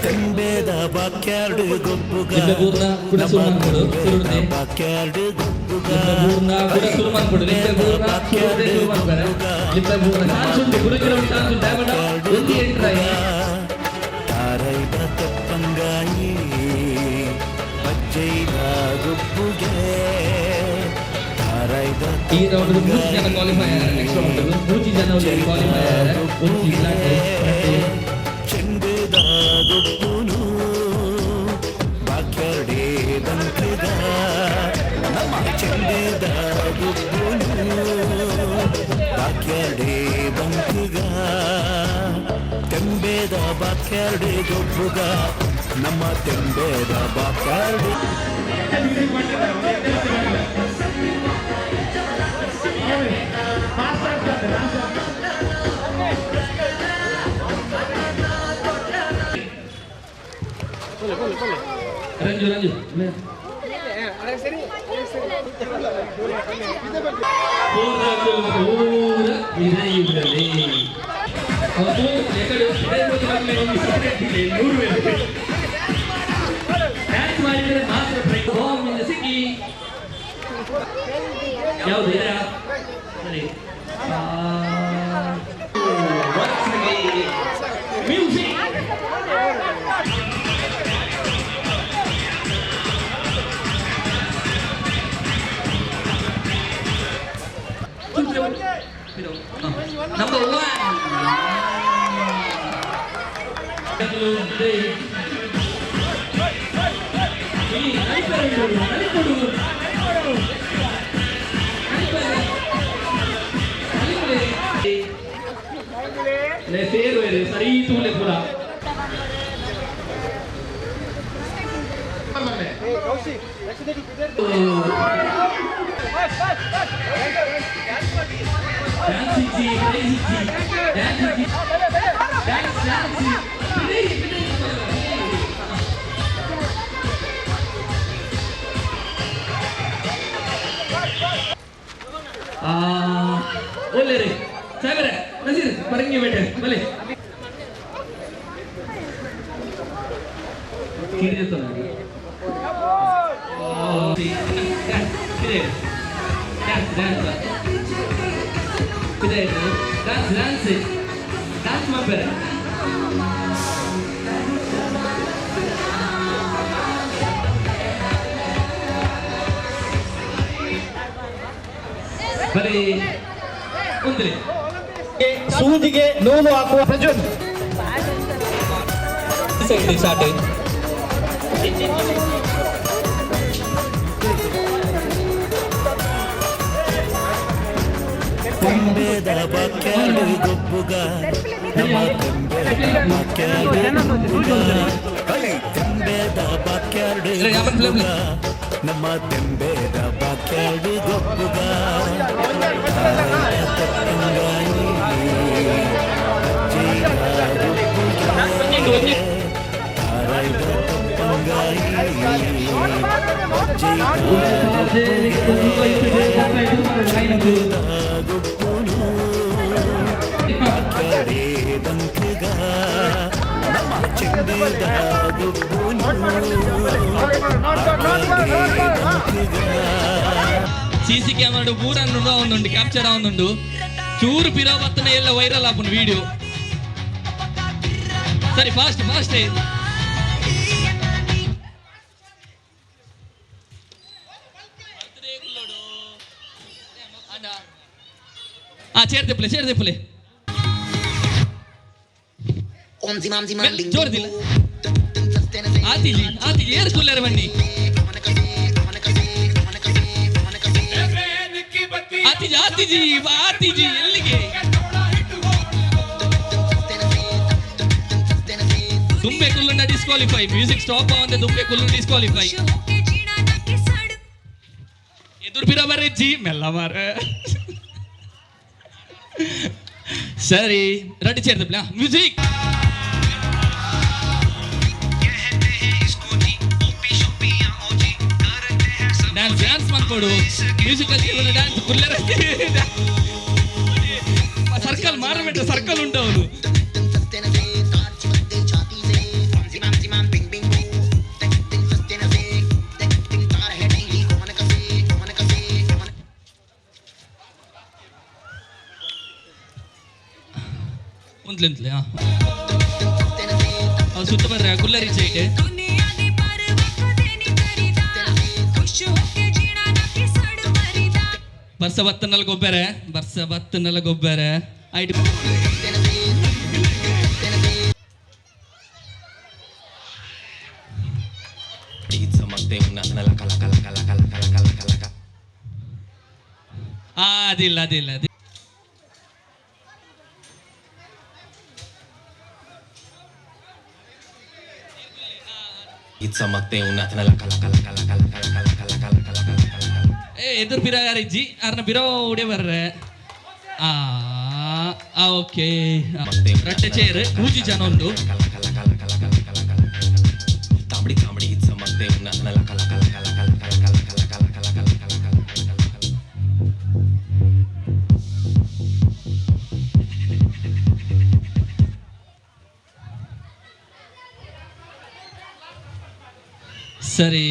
ತೆಂಬೇದ backyard ಗೊಬ್ಬುಗ ಲಿಂಬೆಬೂರ್ನ ಕೂಡ ಶುರು ಮಾಡ್ಕೊಡು ಶುರುನೆ backyard ಗೊಬ್ಬುಗ ಲಿಂಬೆಬೂರ್ನ ಕೂಡ ಶುರು ಮಾಡ್ಕೊಡು ಲಿಂಬೆಬೂರ್ನ ಶುರು ಮಾಡ್ತಾರೆ ಲಿಂಬೆಬೂರ್ನ ಚಾನ್ಸ್ ಉಂಟು ಗುರುಗಿರೋ ಚಾನ್ಸ್ ಉಂಟು ಯಾವಡ ಒಂದು ಎಂಟ್ರೈ ತಾರೈದ ತೆಪ್ಪಂಗಾಯಿ ಬಜ್ಜೈದ ಗೊಬ್ಬುಗೆ ತಾರೈದ ಈ ರೌಂಡ್ 3 ಜನ ಕ್ವಾಲಿಫೈ ಆಯ್ತಾರೆ ನೆಕ್ಸ್ಟ್ ರೌಂಡ್ 3 ಜನ ಕ್ವಾಲಿಫೈ ಆಯ್ತಾರೆ ಒಂದು ಜಿಲ್ಲಾ ಚೆಂಬೇದ ಗೊಬ್ಬುನು ಬಾಕ್ಯಾರ್ಡೆ ಬಂಕಿದ ನಮ್ಮ ಚೆಂಬೇದ ಗೊಬ್ಬುನು ಬಾಕ್ಯಾರ್ಡೆ ಬಂಕಿಗ ತೆಂಬೇದ ಬಾಕ್ಯಾರ್ಡೆ ಗೊಬ್ಬುಗ ನಮ್ಮ ತೆಂಬೇದ ಬಾಕ್ಯಾರ್ಡೆ ರಂಜು ರಂಜು ಪೂರ ವಿಜಯುಗಲೇ ಅದು ಎಕಡೆ ಡ್ಯಾನ್ಸ್ ಮಾಡಿದರೆ ಮಾತ್ರ ಹೋಮಿಂದ ಸಿಕ್ಕಿ ಯಾವುದು ಇದರ ಸರಿ ಮ್ಯೂಸಿಕ್ Number 1. ಸರಿ ತೂಲೆ ಪೂರ ಒಳ್ಳೆ ರೀ ಸಾಹೇಬ್ರೆ ನಸೀರ್ ಬರಂಗಿ ಬೇಟೆ ಬಲೆ ಕಿರಿತ ನೋಡಿ ಡ್ಯಾನ್ಸ್ ಮಾಡ್ಬೇರೆ ಬರೀ ಒಂದ್ರಿ ಸೂಜಿಗೆ ನೂಲು ಹಾಕುವ ಪ್ರಜ್ವಲ್ ಸ್ಟಾರ್ಟ್ ತೆಂಬೇದ ಬಾಕ್ಯಾರ್ಡ್ ಗೊಬ್ಬುಗ ನಮ್ಮ ತೆಂಬೇದ ಬಾಕ್ಯಾರ್ಡ್ ಗೊಬ್ಬುಗ ತೆಂಬೇದ ಬಾಕ್ಯಾರ್ಡ್ ಗೊಬ್ಬುಗ ನಮ್ಮ ತೆಂಬೇದ ಬಾಕ್ಯಾರ್ಡ್ ಗೊಬ್ಬುಗ ತಾರೈದ ತೆಪ್ಪಂಗಾಯಿ ಬಜ್ಜೈದ ತಾರೈದ ತೆಪ್ಪಂಗಾಯಿ ಗೊಬ್ಬುನು ಬಾಕ್ಯಾರ್ಡೆ ಬಂಕಿಗ ನಮ್ಮ ಚೆಂಬೇದ ಗೊಬ್ಬುನು ಸಿಸಿ ಕ್ಯಾಮರಾ ಪೂರ ಒಂದುಂಡು ಕ್ಯಾಪ್ಚರ್ ಆവുന്നുണ്ട് ಚೂರು ಪಿರೋ ಬತ್ತನೆ ಎಲ್ಲ ವೈರಲ್ ಆಪುಂಡು ವಿಡಿಯೋ ಸರಿ ಫಾಸ್ಟ್ ಫಾಸ್ಟ್ ചേർത്തിപ്പില്ലേ ಜೋರ್ದಿಲ್ಲ ಆತಿಜಿ ಏರ್ಸ್ಕೊಲ್ಲಾರ ಬನ್ನಿ ಆತಿಜಿ ಎಲ್ಲಿಗೆ ದುಂಬೆ ಕುಲ್ಲುಂಡ ಡಿಸ್ಕ್ವಾಲಿಫೈ ಮ್ಯೂಸಿಕ್ ಸ್ಟಾಪ್ ಆವಂದೆ ದುಂಬೆ ಕುಲ್ಲುಂಡ ಡಿಸ್ಕ್ವಾಲಿಫೈ ಎದುರು ಬಿರ ಬರೆಜ್ಜಿ ಮೆಲ್ಲ ಮಾರ ಸರಿ ರೆಡಿ ಸೇರ್ತಿಪ್ಲ ಮ್ಯೂಸಿಕ್ ಡ್ಯಾನ್ಸ್ ಮಾಡ್ಕೊಡು ಮ್ಯೂಸಿಕ್ ಡ್ಯಾನ್ಸ್ ಕುಲ್ಲರ ಸರ್ಕಲ್ ಮಾರಬೇಟ ಸರ್ಕಲ್ ಉಂಟು ಅವನು ಇತ್ಲೆಂತ್ಲೆ ಸುತ್ತ ಬರ್ರೆ ಕುಲ್ಲರಿ ಸೈಡ್ ಬರ್ಸ ಬತ್ತನಲ್ಲ ಗೊಬ್ಬರ ಐಟಿ ಅದಿಲ್ಲ ಎದುರು ಬಿರ ಯಾರಿಜ್ಜಿ ಅರ್ನ ಬಿರೋ ಉಡೆ ಬರ್ರೆ ಓಕೆ ರಟ್ಟೆ ಚೇರ್ ಪೂಜಿ ಜನ ಉಂಡು ಸರಿ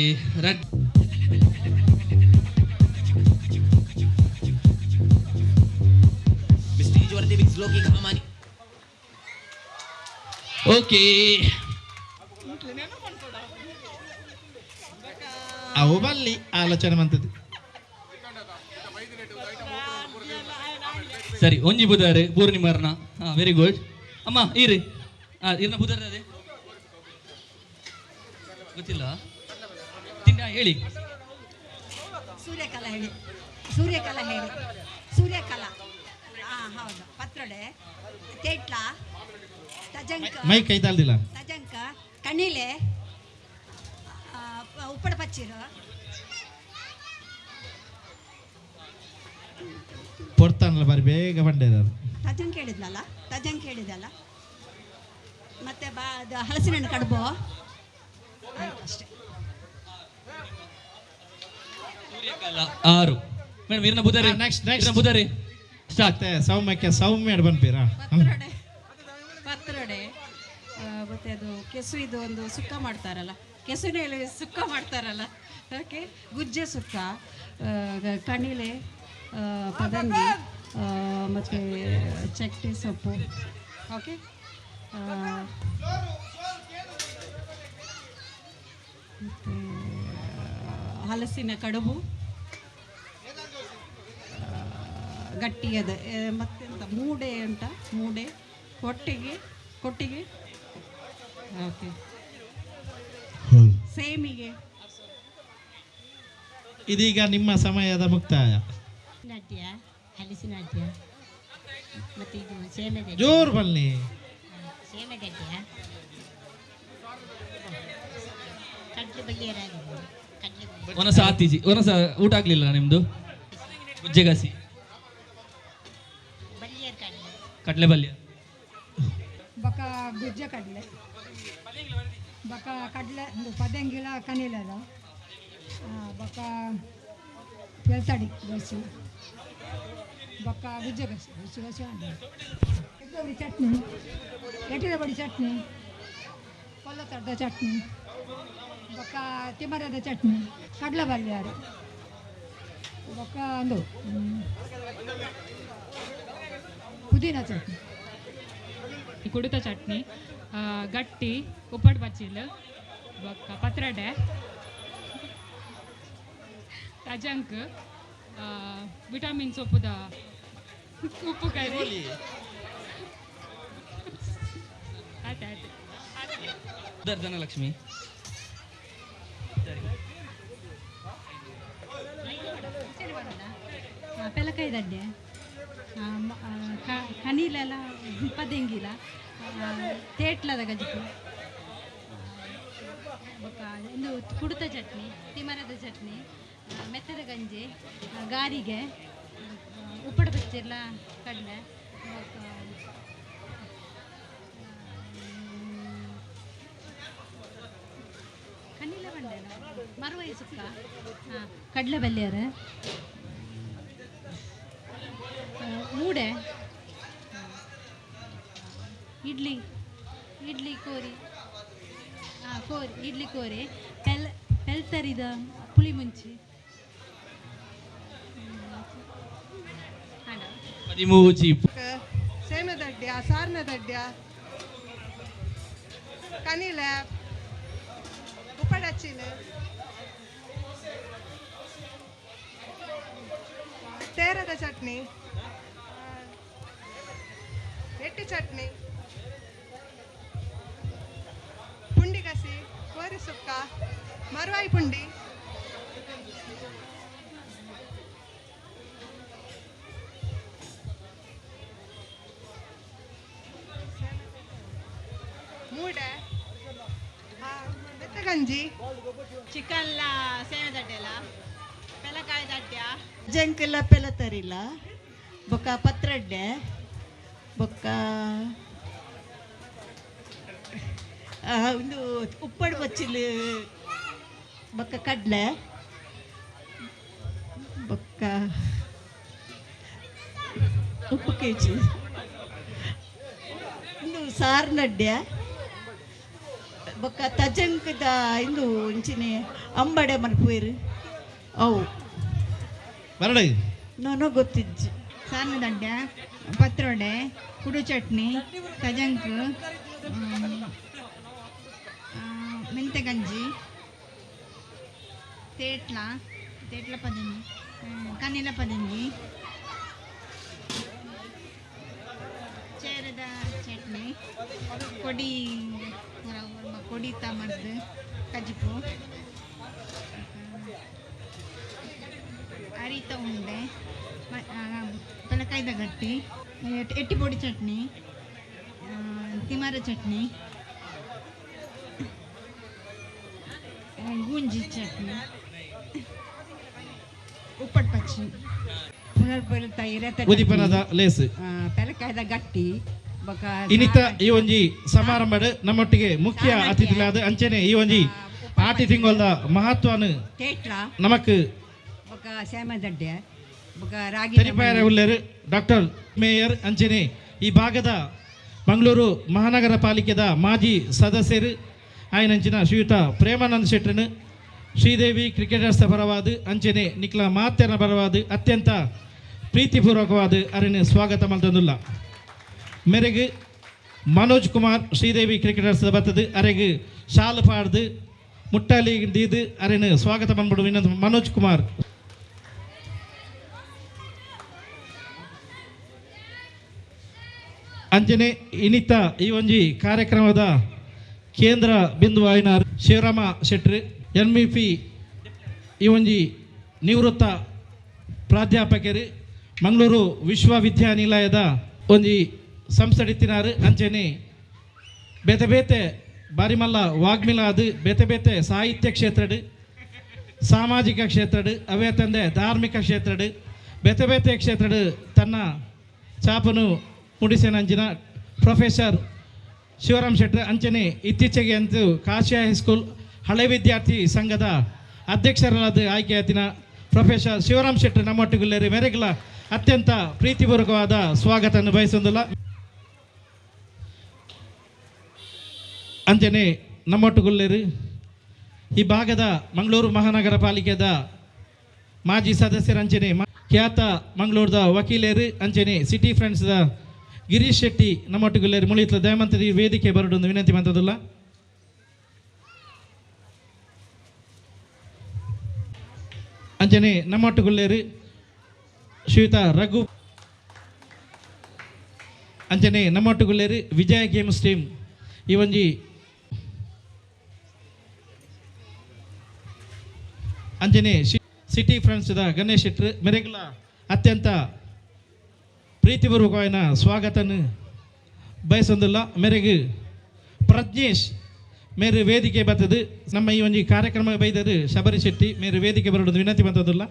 ಓಕೆ ಅವು ಬಲ್ಲಿ ಆಲೋಚನೆ ಮಂತದ್ದು ಸರಿ ಒಂಜಿ ಬುಧಾರೆ ಪೂರ್ಣಿಮಾರ್ನ ವೆರಿ ಗುಡ್ ಅಮ್ಮ ಇರಿ ಇರ್ನ ಬುಧಾರ ಅದೇ ಗೊತ್ತಿಲ್ಲ ತಿಂಡ ಹೇಳಿ ಸೂರ್ಯಕಲಾ ಹೌದು ಪತ್ರೊಡೆ ತೇಟ್ಲ ತಜಂಕ ಮೈ ಕೈ ತಾಳ್ದಿಲ್ಲ ತಜಂಕ ಕಣಿಲೆ ಉಪ್ಪಡ ಪಚ್ಚಿರು ಪೊಡ್ತಾನಲ್ಲ ಬಾರಿ ಬೇಗ ಬಂಡೇದ ತಜಂಕ ಹೇಳಿದ್ನಲ್ಲ ಮತ್ತೆ ಹಲಸಿನ ಹಣ್ಣು ಕಡುಬು ಅಷ್ಟೇ 6 ಮೇಡಮ್ ಇರ್ನ ಬುಧಾರಿ ನೆಕ್ಸ್ಟ್ ಬುಧಾರಿ ಸ್ಟಾರ್ಟ್ ಸೌಮ್ಯ ಬಂದ್ಪೀರಾ ಪತ್ರೊಡೆ ಮತ್ತೆ ಅದು ಕೆಸು ಇದು ಒಂದು ಸುಕ್ಕ ಮಾಡ್ತಾರಲ್ಲ ಕೆಸುವಿನಲ್ಲಿ ಸುಕ್ಕ ಮಾಡ್ತಾರಲ್ಲ ಓಕೆ ಗುಜ್ಜೆ ಸುಕ್ಕ ಕಣಿಲೆ ಪದಂಗಿ ಮತ್ತು ಚಕ್ಕೆ ಸೊಪ್ಪು ಓಕೆ ಹಲಸಿನ ಕಡುಬು ಗಟ್ಟಿಯದ ಮತ್ತೆಂತ ಮೂಡೆ ಕೊಟ್ಟಿಗೆ ಓಕೆ ಸೇಮಿಗೆ ಇದೀಗ ನಿಮ್ಮ ಸಮಯದ ಮುಕ್ತಾಯ ನಾಟ್ಯ ಹಲಸಿನ ನಾಟ್ಯ ಮತ್ತೆ ಇದು ಸೇಮೆ ಜೋರು ಬನ್ನಿ ಸೇಮೆ ಗಡ್ಡೆಯ ಕಡ್ಲೆ ಬಳ್ಳಿಯರಾಗಿದೆ ಒನಸ ಆತೀಜಿ ಒನಸ ಊಟ ಆಗ್ಲಿಲ್ಲ ನಿಮ್ದು ಗುಜ್ಜೆಗಾಸಿ ಬಳ್ಳಿಯರ್ ಕಡ್ಲೆ ಬಲ್ಯ ಬಕ ಗುಜ್ಜೆ ಕಡಲೆ ಬಕ ಕಡಲೆ ಪದಂಗಿಲ ಕನಿಲದ ಬಕ ಬೆಳ್ತಡಿ ಗಸಿ ಬಕ ಗುಜ್ಜೆ ಗಸಿ ಬಡಿ ಚಟ್ನಿ ಎಟ್ಟಿದ ಬಡಿ ಚಟ್ನಿ ಕೊಲ್ಲ ತಡ್ದ ಚಟ್ನಿ ಬೊಕ್ಕ ತಿಮರದ ಚಟ್ನಿ ಕಡಲೆ ಬಲ್ಯಾರು ಬೊಕ್ಕ ಒಂದು ಪುದೀನ ಚಟ್ನಿ ಕುಡಿತ ಚಟ್ನಿ ಗಟ್ಟಿ ಉಪ್ಪಟ್ಟು ಬಚ್ಚಿಲ್ ಬೊಕ್ಕ ಪತ್ರೊಡೆ ತಜಂಕ್ ವಿಟಮಿನ್ ಸೊಪ್ಪುದ ಉಪ್ಪು ಕರಿ ಧನಲಕ್ಷ್ಮಿ ಪೆಲಕಾಯಿ ದಡ್ಡೆ ಕನೀಲೆಲ್ಲ ಪದಂಗಿಲ ತೇಟ್ಲದ ಗಜ್ಜಿ ಒಂದು ಕುಡಿತ ಚಟ್ನಿ ತಿಮರದ ಚಟ್ನಿ ಮೆತ್ತದ ಗಂಜಿ ಗಾರಿಗೆ ಉಪ್ಪಡ ಬಚ್ಚಿರ್ಲ ಕಡಲೆ ಕನೀಲ ಬಂಡೆ ಮರವೈ ಸುಕ್ಕ ಕಡಲೆ ಬಲ್ಯಾರ ಮೂಡೆ ಇಡ್ಲಿ ಕೋರಿ ಇಡ್ಲಿ ಕೋರಿ ಪೆಲ್ತರಿದ ಪುಳಿ ಮುಂಚಿ 13 ಚೀಪ್ ಸೇಮೆದಡ್ಡ್ಯ ಸಾರ್ನದಡ್ಡ್ಯ ಕನಿಲೆ ಉಪ್ಪಡಚ್ಚಿಲು ತೇರದ ಚಟ್ನಿ ಎಟ್ಟಿ ಚಟ್ನಿ ಪುಂಡಿ ಕಸಿ ಕೋರಿ ಸುಕ್ಕ ಮರುವಾಯಿ ಪುಂಡಿ ಮೂಡೆ ಬೆತ್ತಗಂಜಿ ಚಿಕನ್ಲ ಸೇವೆ ದಡ್ಡೆಲ ಪೆಲಕಾಯಿ ದಡ್ಡ್ಯ ಜಂಕೆಲ್ಲ ಪೆಲತರಿಲ್ಲ ಬೊಕ್ಕ ಪತ್ರಡ್ಡೆ ಬೊಕ್ಕ ಒಂದು ಉಪ್ಪಡು ಬಚ್ಚಿಲು ಬೊಕ್ಕ ಕಡ್ಲೆ ಬೊಕ್ಕ ಉಪ್ಪು ಕೆಜಿ ಇಂದು ಸಾರ್ನಡ್ಡೆ ಬೊಕ್ಕ ತಜಂಕದ ಇಂದು ಇಂಚಿನ ಅಂಬಡೆ ಮಲ್ಪುವೆರು ಅವು ಬರಡೆ ನಾನು ಗೊತ್ತಿಜ್ಜಿ ಸಾರ್ನ ದಡ್ಡ ಪತ್ರೊಡೆ ಕುಡು ಚಟ್ನಿ ತಜಂಕ್ ಮೆಂತೆ ಗಂಜಿ ತೇಟ್ಲ ಪದಂಗಿ ಕನ್ನಿಲ ಪದಂಗಿ ಚೇರದ ಚಟ್ನಿ ಕೊಡಿ ತಮರ್ದು ಕಜ್ಜಿಪು ಅರಿತ ಉಂಡೆ ಪೆಲಕಾಯ್ದ ಗಟ್ಟಿ ಎಟ್ಟಿ ಪೊಡಿ ಚಟ್ನಿ ತಿಮರ ಚಟ್ನಿ ಗೂಂಜಿ ಚಟ್ನಿ ಉಪ್ಪಟ್ಟು ಪಚ್ಚಿ ಉದಿಪನದ ಲೇಸ್ ಪೆಲಕಾಯ್ದ ಗಟ್ಟಿ ಬೊಕ ಇನಿತ ಈ ಒಂಜಿ ಸಮಾರಂಭಡ್ ನಮ್ಮೊಟ್ಟಿಗೆ ಮುಖ್ಯ ಅತಿಥಿಗಳಾದ ಅಂಚನೆ ಈ ಒಂಜಿ ಆಟಿ ತಿಂಗೊಲ್ದ ಮಹತ್ವನು ತೇಟ್ಲ ನಮಕ್ ಬೊಕ ಸೇಮ ದಡ್ಡೆ ಬೊಕ ರಾಗಿ ತೆರಿಪಾಯರ ಉಳ್ಳೇರು ಡಾಕ್ಟರ್ ಮೇಯರ್ ಅಂಚನೆ ಈ ಭಾಗದ ಮಂಗಳೂರು ಮಹಾನಗರ ಪಾಲಿಕೆದ ಮಾಜಿ ಸದಸ್ಯರು ಆಯ್ನಂಚಿನ ಶ್ರೀಯುತ ಪ್ರೇಮಾನಂದ ಶೆಟ್ಟರನು ಶ್ರೀದೇವಿ ಕ್ರಿಕೆಟರ್ಸ್ ಪರವಾದ ಅಂಚನೆ ನಿಕ್ಲ ಮಾತ್ಯನ ಪರವಾದ ಅತ್ಯಂತ ಪ್ರೀತಿಪೂರ್ವಕವಾದ ಅರಣ್ಯ ಸ್ವಾಗತ ಮಲ್ತಂದುಲ್ಲ ಮೆರೆಗೆ ಮನೋಜ್ ಕುಮಾರ್ ಶ್ರೀದೇವಿ ಕ್ರಿಕೆಟರ್ಸ್ ಬರ್ತದೆ ಅರೆಗೆ ಶಾಲು ಪಾಡ್ದು ಮುಟ್ಟಾಲಿ ದೀದು ಅರಣ್ಯ ಸ್ವಾಗತ ಬಂದ್ಬಿಡು ಇನ್ನೊಂದು ಮನೋಜ್ ಕುಮಾರ್ ಅಂಜನೆ ಇನಿತ ಈ ಒಂಜಿ ಕಾರ್ಯಕ್ರಮದ ಕೇಂದ್ರ ಬಿಂದು ಆಯ್ನಾರ್ ಶಿವರಾಮ ಶೆಟ್ರು NMP ಈ ಒಂಜಿ ನಿವೃತ್ತ ಪ್ರಾಧ್ಯಾಪಕರು ಮಂಗಳೂರು ವಿಶ್ವವಿದ್ಯಾನಿಲಯದ ಒಂಜಿ ಸಂಸ್ಥೆಡಿತ್ತಿನಾರು ಅಂಚನೆ ಬೇತೆ ಬೇತೆ ಬಾರಿಮಲ್ಲ ವಾಗ್ಮಿಲಾದು ಬೇತೆ ಬೇತೆ ಸಾಹಿತ್ಯ ಕ್ಷೇತ್ರಡು ಸಾಮಾಜಿಕ ಕ್ಷೇತ್ರಡು ಅವೇ ತಂದೆ ಧಾರ್ಮಿಕ ಕ್ಷೇತ್ರಡು ಬೇತೆ ಬೇತೆ ಕ್ಷೇತ್ರಡು ತನ್ನ ಚಾಪನು ಮುಡಿಸೇನಂಚಿನ ಪ್ರೊಫೆಸರ್ ಶಿವರಾಮ್ ಶೆಟ್ರು ಅಂಚನೆ ಇತ್ತೀಚೆಗೆ ಅಂತೂ ಕಾಶಿ ಹೈಸ್ಕೂಲ್ ಹಳೆ ವಿದ್ಯಾರ್ಥಿ ಸಂಘದ ಅಧ್ಯಕ್ಷರಾದ ಆಯ್ಕೆಯಾತಿನ ಪ್ರೊಫೆಸರ್ ಶಿವರಾಮ್ ಶೆಟ್ರು ನಮ್ಮೊಟ್ಟಿಗುಳ್ಳೇರಿ ಮೆರೆಗಲ ಅತ್ಯಂತ ಪ್ರೀತಿಪೂರ್ವಕವಾದ ಸ್ವಾಗತವನ್ನು ಬಯಸೊಂದಿಲ್ಲ ಅಂಚನೆ ನಮ್ಮೊಟ್ಟಿಗುಳ್ಳೇರಿ ಈ ಭಾಗದ ಮಂಗಳೂರು ಮಹಾನಗರ ಪಾಲಿಕೆದ ಮಾಜಿ ಸದಸ್ಯರ ಅಂಚನೆ ಖ್ಯಾತ ಮಂಗಳೂರದ ವಕೀಲರು ಅಂಚನೆ ಸಿಟಿ ಫ್ರೆಂಡ್ಸ್ದ ಗಿರೀಶ್ ಶೆಟ್ಟಿ ನಮ್ಮೊಟ್ಟಿಗುಳ್ಳೇರಿ ಮುಳಿತ್ಲ ದಯಮಂತ್ರಿ ವೇದಿಕೆ ಬರಡೊಂದು ವಿನಂತಿ ಮಂತದಲ್ಲ ಅಂಚನೆ ನಮ್ಮೊಟ್ಟಿಗುಳ್ಳೇರಿ ಶ್ರೀಯುತ ರಘು ಅಂಚನೆ ನಮ್ಮೊಟ್ಟಿಗುಳ್ಳೇರಿ ವಿಜಯ ಗೇಮ್ಸ್ ಟೀಮ್ ಈ ಒಂಜಿ ಅಂಜನೆ ಸಿಟಿ ಫ್ರೆಂಡ್ಸ್ದ ಗಣೇಶ್ ಶೆಟ್ರು ಮೆರೆಗಲ ಅತ್ಯಂತ ಪ್ರೀತಿಪೂರ್ವಕವಾದ ಸ್ವಾಗತನ ಬಯಸೊಂದಿಲ್ಲ ಮೆರೆಗೆ ಪ್ರಜ್ಞೇಶ್ ಮೇರೆ ವೇದಿಕೆ ಬರ್ತದೆ ನಮ್ಮ ಈ ಒಂಜಿ ಕಾರ್ಯಕ್ರಮ ಬೈದರು ಶಬರಿ ಶೆಟ್ಟಿ ಮೇರೆ ವೇದಿಕೆ ಬರೋದು ವಿನಂತಿ ಬಂತದಿಲ್ಲ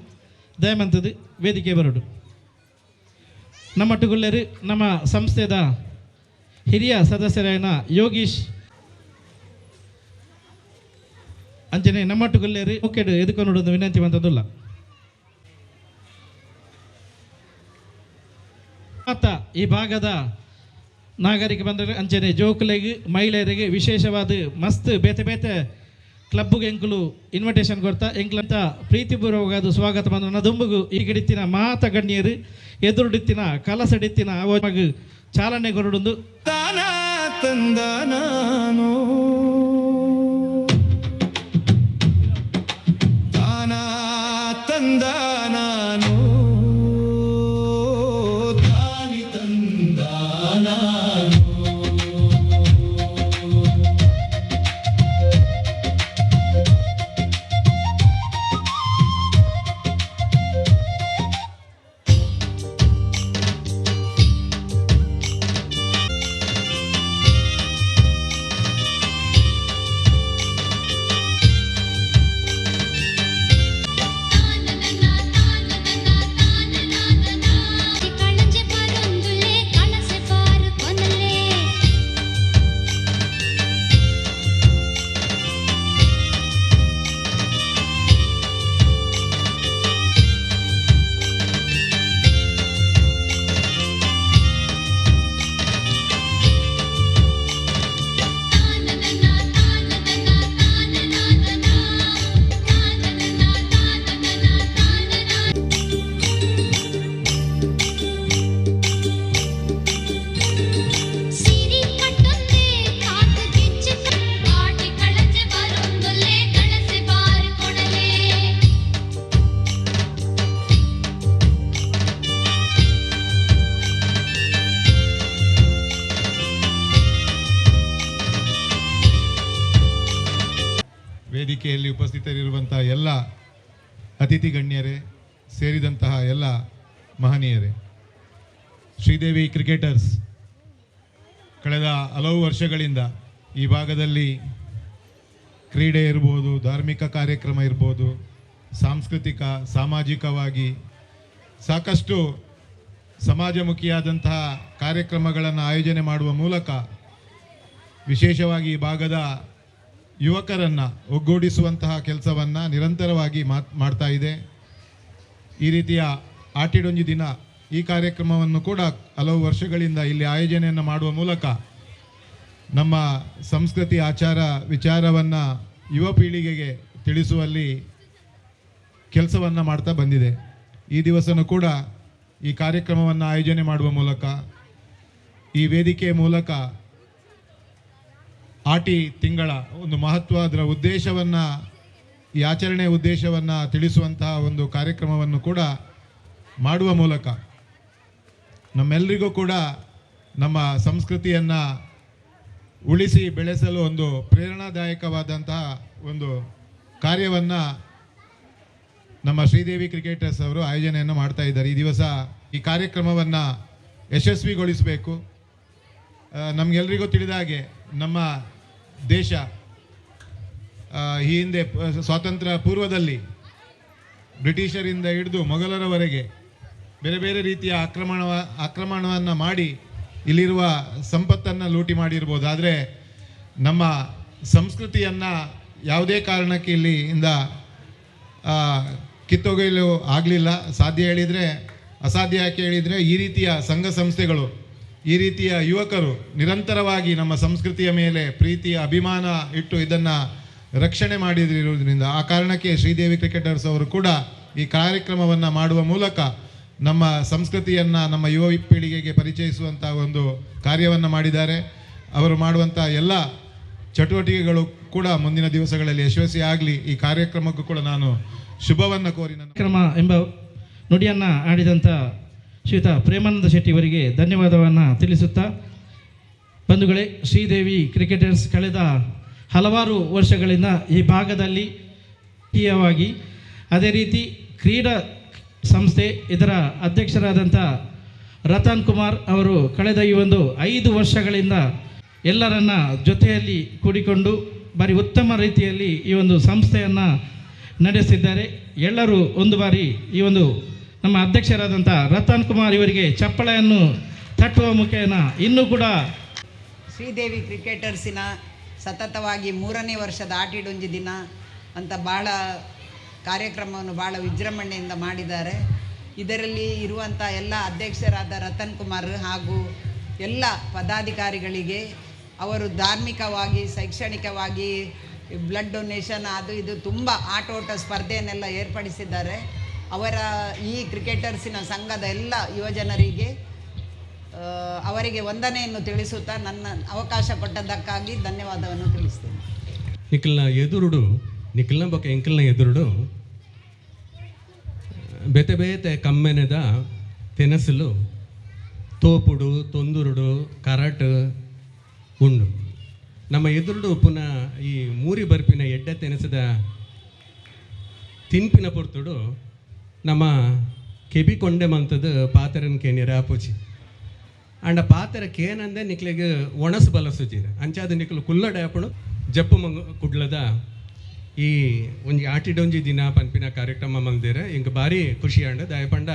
ದಯಮಂತದ್ದು ವೇದಿಕೆ ಬರೋಡು ನಮ್ಮೊಟ್ಟಿಗುಳ್ಳೇರು ನಮ್ಮ ಸಂಸ್ಥೆದ ಹಿರಿಯ ಸದಸ್ಯರಾಯನ ಯೋಗೀಶ್ ಅಂಚನೆ ನಮ್ಮೊಟ್ಟಿಗುಳ್ಳೇರು ಮುಖ್ಯಡು ಎದುಕೊಂಡು ವಿನಂತಿ ಬಂತದಿಲ್ಲ ಮತ್ತ ಈ ಭಾಗದ ನಾಗರಿಕ ಬಂದರೆ ಅಂಚನೆ ಜೋಕುಲೆಗೆ ಮಹಿಳೆಯರಿಗೆ ವಿಶೇಷವಾದ ಮಸ್ತ್ ಬೇತೆ ಬೇತೆ ಕ್ಲಬ್ಗೆ ಎಂಕುಲು ಇನ್ವಿಟೇಷನ್ ಕೊಡ್ತಾ ಎಂಕ್ಲಂತ ಪ್ರೀತಿಪೂರ್ವಕವಾದ ಸ್ವಾಗತ ಬಂದ ನದುಂಬುಗು ಈಗಿಡಿತ್ತಿನ ಮಾತ ಗಣ್ಯರು ಎದುರುಡಿತ್ತಿನ ಕಲಸಡಿತ್ತಿನ ಅವಾಗ ಚಾಲನೆಗೊರಡುಂದು ತಾನ ತಂದ ನಾನು ತಾನ ತಂದ ನಾನು ತಾನಿ ತಂದ ನಾನು ವೇದಿಕೆಯಲ್ಲಿ ಉಪಸ್ಥಿತರಿರುವಂತಹ ಎಲ್ಲ ಅತಿಥಿ ಗಣ್ಯರೇ ಸೇರಿದಂತಹ ಎಲ್ಲ ಮಹನೀಯರೇ, ಶ್ರೀದೇವಿ ಕ್ರಿಕೆಟರ್ಸ್ ಕಳೆದ ಹಲವು ವರ್ಷಗಳಿಂದ ಈ ಭಾಗದಲ್ಲಿ ಕ್ರೀಡೆ ಇರ್ಬೋದು, ಧಾರ್ಮಿಕ ಕಾರ್ಯಕ್ರಮ ಇರ್ಬೋದು, ಸಾಂಸ್ಕೃತಿಕ ಸಾಮಾಜಿಕವಾಗಿ ಸಾಕಷ್ಟು ಸಮಾಜಮುಖಿಯಾದಂತಹ ಕಾರ್ಯಕ್ರಮಗಳನ್ನು ಆಯೋಜನೆ ಮಾಡುವ ಮೂಲಕ ವಿಶೇಷವಾಗಿ ಈ ಭಾಗದ ಯುವಕರನ್ನು ಒಗ್ಗೂಡಿಸುವಂತಹ ಕೆಲಸವನ್ನು ನಿರಂತರವಾಗಿ ಮಾಡ್ತಾ ಇದೆ. ಈ ರೀತಿಯ ಆಟಿಡೊಂಜಿ ದಿನ ಈ ಕಾರ್ಯಕ್ರಮವನ್ನು ಕೂಡ ಹಲವು ವರ್ಷಗಳಿಂದ ಇಲ್ಲಿ ಆಯೋಜನೆಯನ್ನು ಮಾಡುವ ಮೂಲಕ ನಮ್ಮ ಸಂಸ್ಕೃತಿ ಆಚಾರ ವಿಚಾರವನ್ನು ಯುವ ಪೀಳಿಗೆಗೆ ತಿಳಿಸುವಲ್ಲಿ ಕೆಲಸವನ್ನು ಮಾಡ್ತಾ ಬಂದಿದೆ. ಈ ದಿವಸನೂ ಕೂಡ ಈ ಕಾರ್ಯಕ್ರಮವನ್ನು ಆಯೋಜನೆ ಮಾಡುವ ಮೂಲಕ ಈ ವೇದಿಕೆಯ ಮೂಲಕ ಆಟಿ ತಿಂಗಳ ಒಂದು ಮಹತ್ವ, ಅದರ ಉದ್ದೇಶವನ್ನು, ಈ ಆಚರಣೆಯ ಉದ್ದೇಶವನ್ನು ತಿಳಿಸುವಂತಹ ಒಂದು ಕಾರ್ಯಕ್ರಮವನ್ನು ಕೂಡ ಮಾಡುವ ಮೂಲಕ ನಮ್ಮೆಲ್ಲರಿಗೂ ಕೂಡ ನಮ್ಮ ಸಂಸ್ಕೃತಿಯನ್ನು ಉಳಿಸಿ ಬೆಳೆಸಲು ಒಂದು ಪ್ರೇರಣಾದಾಯಕವಾದಂತಹ ಒಂದು ಕಾರ್ಯವನ್ನು ನಮ್ಮ ಶ್ರೀದೇವಿ ಕ್ರಿಕೆಟರ್ಸ್ ಅವರು ಆಯೋಜನೆಯನ್ನು ಮಾಡ್ತಾ ಇದ್ದಾರೆ. ಈ ದಿವಸ ಈ ಕಾರ್ಯಕ್ರಮವನ್ನು ಯಶಸ್ವಿಗೊಳಿಸಬೇಕು. ನಮಗೆಲ್ಲರಿಗೂ ತಿಳಿದ ಹಾಗೆ ನಮ್ಮ ದೇಶ ಈ ಹಿಂದೆ ಸ್ವಾತಂತ್ರ್ಯ ಪೂರ್ವದಲ್ಲಿ ಬ್ರಿಟಿಷರಿಂದ ಹಿಡಿದು ಮೊಘಲರವರೆಗೆ ಬೇರೆ ಬೇರೆ ರೀತಿಯ ಆಕ್ರಮಣವನ್ನು ಮಾಡಿ ಇಲ್ಲಿರುವ ಸಂಪತ್ತನ್ನು ಲೂಟಿ ಮಾಡಿರ್ಬೋದು. ಆದರೆ ನಮ್ಮ ಸಂಸ್ಕೃತಿಯನ್ನು ಯಾವುದೇ ಕಾರಣಕ್ಕೆ ಇಲ್ಲಿಂದ ಕಿತ್ತೊಗೆಯಲು ಆಗಲಿಲ್ಲ. ಸಾಧ್ಯ ಹೇಳಿದರೆ, ಅಸಾಧ್ಯ ಯಾಕೆ ಹೇಳಿದರೆ, ಈ ರೀತಿಯ ಸಂಘ ಸಂಸ್ಥೆಗಳು, ಈ ರೀತಿಯ ಯುವಕರು ನಿರಂತರವಾಗಿ ನಮ್ಮ ಸಂಸ್ಕೃತಿಯ ಮೇಲೆ ಪ್ರೀತಿಯ ಅಭಿಮಾನ ಇಟ್ಟು ಇದನ್ನು ರಕ್ಷಣೆ ಮಾಡಿದಿರುವುದರಿಂದ ಆ ಕಾರಣಕ್ಕೆ ಶ್ರೀದೇವಿ ಕ್ರಿಕೆಟರ್ಸ್ ಅವರು ಕೂಡ ಈ ಕಾರ್ಯಕ್ರಮವನ್ನು ಮಾಡುವ ಮೂಲಕ ನಮ್ಮ ಸಂಸ್ಕೃತಿಯನ್ನು ನಮ್ಮ ಯುವ ಪೀಳಿಗೆಗೆ ಪರಿಚಯಿಸುವಂಥ ಒಂದು ಕಾರ್ಯವನ್ನು ಮಾಡಿದ್ದಾರೆ. ಅವರು ಮಾಡುವಂಥ ಎಲ್ಲ ಚಟುವಟಿಕೆಗಳು ಕೂಡ ಮುಂದಿನ ದಿವಸಗಳಲ್ಲಿ ಯಶಸ್ವಿಯಾಗಲಿ. ಈ ಕಾರ್ಯಕ್ರಮಕ್ಕೂ ಕೂಡ ನಾನು ಶುಭವನ್ನು ಕೋರಿ ಕಾರ್ಯಕ್ರಮ ಎಂಬ ನುಡಿಯನ್ನು ಆಡಿದಂಥ ಶ್ರೀಯುತ ಪ್ರೇಮಾನಂದ ಶೆಟ್ಟಿ ಅವರಿಗೆ ಧನ್ಯವಾದವನ್ನು ತಿಳಿಸುತ್ತಾ, ಬಂಧುಗಳೇ, ಶ್ರೀದೇವಿ ಕ್ರಿಕೆಟರ್ಸ್ ಕಳೆದ ಹಲವಾರು ವರ್ಷಗಳಿಂದ ಈ ಭಾಗದಲ್ಲಿ ರಾಜಕೀಯವಾಗಿ, ಅದೇ ರೀತಿ ಕ್ರೀಡಾ ಸಂಸ್ಥೆ ಇದರ ಅಧ್ಯಕ್ಷರಾದಂಥ ರತನ್ ಕುಮಾರ್ ಅವರು ಕಳೆದ ಈ ಒಂದು 5 ವರ್ಷಗಳಿಂದ ಎಲ್ಲರನ್ನ ಜೊತೆಯಲ್ಲಿ ಕೂಡಿಕೊಂಡು ಭಾರಿ ಉತ್ತಮ ರೀತಿಯಲ್ಲಿ ಈ ಒಂದು ಸಂಸ್ಥೆಯನ್ನು ನಡೆಸಿದ್ದಾರೆ. ಎಲ್ಲರೂ ಒಂದು ಬಾರಿ ಈ ಒಂದು ನಮ್ಮ ಅಧ್ಯಕ್ಷರಾದಂಥ ರತನ್ ಕುಮಾರ್ ಇವರಿಗೆ ಚಪ್ಪಳೆಯನ್ನು ತಟ್ಟುವ ಮುಖೇನ ಇನ್ನೂ ಕೂಡ ಶ್ರೀದೇವಿ ಕ್ರಿಕೆಟರ್ಸಿನ ಸತತವಾಗಿ 3ನೇ ವರ್ಷದ ಆಟಿಡೊಂಜಿ ದಿನ ಅಂತ ಭಾಳ ಕಾರ್ಯಕ್ರಮವನ್ನು ಭಾಳ ವಿಜೃಂಭಣೆಯಿಂದ ಮಾಡಿದ್ದಾರೆ. ಇದರಲ್ಲಿ ಇರುವಂಥ ಎಲ್ಲ ಅಧ್ಯಕ್ಷರಾದ ರತನ್ ಕುಮಾರ್ ಹಾಗೂ ಎಲ್ಲ ಪದಾಧಿಕಾರಿಗಳಿಗೆ ಅವರು ಧಾರ್ಮಿಕವಾಗಿ, ಶೈಕ್ಷಣಿಕವಾಗಿ, ಬ್ಲಡ್ ಡೊನೇಷನ್ ಅದು ಇದು ತುಂಬ ಆಟೋಟ ಸ್ಪರ್ಧೆಯನ್ನೆಲ್ಲ ಏರ್ಪಡಿಸಿದ್ದಾರೆ. ಅವರ ಈ ಕ್ರಿಕೆಟರ್ಸಿನ ಸಂಘದ ಎಲ್ಲ ಯುವಜನರಿಗೆ ಅವರಿಗೆ ವಂದನೆಯನ್ನು ತಿಳಿಸುತ್ತಾ ನನ್ನ ಅವಕಾಶ ಕೊಟ್ಟದ್ದಕ್ಕಾಗಿ ಧನ್ಯವಾದವನ್ನು ತಿಳಿಸ್ತೇನೆ. ನಿಖಿಲ್ನ ಎದುರುಡು ನಿಖಿಲ್ನ ಬೊಕ್ಕ ಎಂಕಲ್ನ ಎದುರುಡು ಬೇತೆ ಬೇತೆ ಕಮ್ಮೆನೆದ ತೆನಸುಲು ತೋಪುಡು ತೊಂದುರುಡು ಕರಟ್ ಉಂಡು. ನಮ್ಮ ಎದುರುಡು ಪುನಃ ಈ ಮೂರಿ ಬರ್ಪಿನ ಎಡ್ಡೆ ತೆನಸದ ತಿನ್ಪಿನ ಪೊರ್ತುಡು ನಮ್ಮ ಕೆಬಿಕೊಂಡೆ ಮಂತದ ಪಾತೆರನ್ ಕೇನಿರ ಆಪುಜಿ ಅಂಡ ಪಾತೆರ ಕೇನಂದೆ ನಿಕ್ಲಿಗೆ ಒಣಸು ಬಲಸುಜೀರ ಅಂಚಾದ ನಿಕ್ಲು ಕುಲ್ಲಡೆ ಆಪುಡು ಜಪ್ಪು ಕುಡ್ಲದ ಈ ಒಂಜಿ ಆಟಿಡೊಂಜಿ ದಿನ ಪನ್ಪಿನ ಕಾರ್ಯಕ್ರಮ ಮಲ್ದಿರ ಇಂಕ ಭಾರಿ ಖುಷಿ ಅಂಡ ದಯಪಂಡ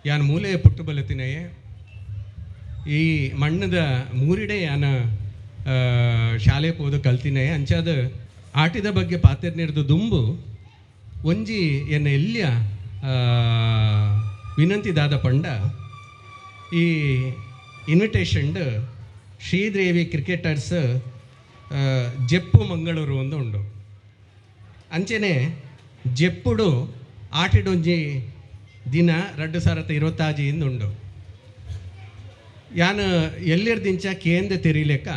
ಯಾನ್ ಮೂಲೆ ಪುಟ್ಟು ಬಲತಿನೆಯೇ ಈ ಮಣ್ಣದ ಮೂರಿಡೆ ಯಾನ ಶಾಲೆ ಪೋದು ಕಲ್ತಿನೆಯೇ ಅಂಚಾದ ಆಟಿದ ಬಗ್ಗೆ ಪಾತೆರ್ನಿರ್ದು ದುಂಬು ಒಂಜಿ ಎನ್ನ ಎಲ್ಯ ವಿನಂತಿದಾದ ಪಂಡ ಈ ಇನ್ವಿಟೇಷನ್ ಶ್ರೀದೇವಿ ಕ್ರಿಕೆಟರ್ಸ್ ಜೆಪ್ಪು ಮಂಗಳೂರು ಒಂದು ಉಂಡು ಅಂಚೆನೆ ಜೆಪ್ಪುಡು ಆಟಿಡೊಂಜಿ ದಿನ 2026 ಉಂಡು. ಯಾನು ಎಲ್ಲಿರ್ದಿಂಚ ಕೇಂದ್ರ ತೆರೀಲೆಕ್ಕ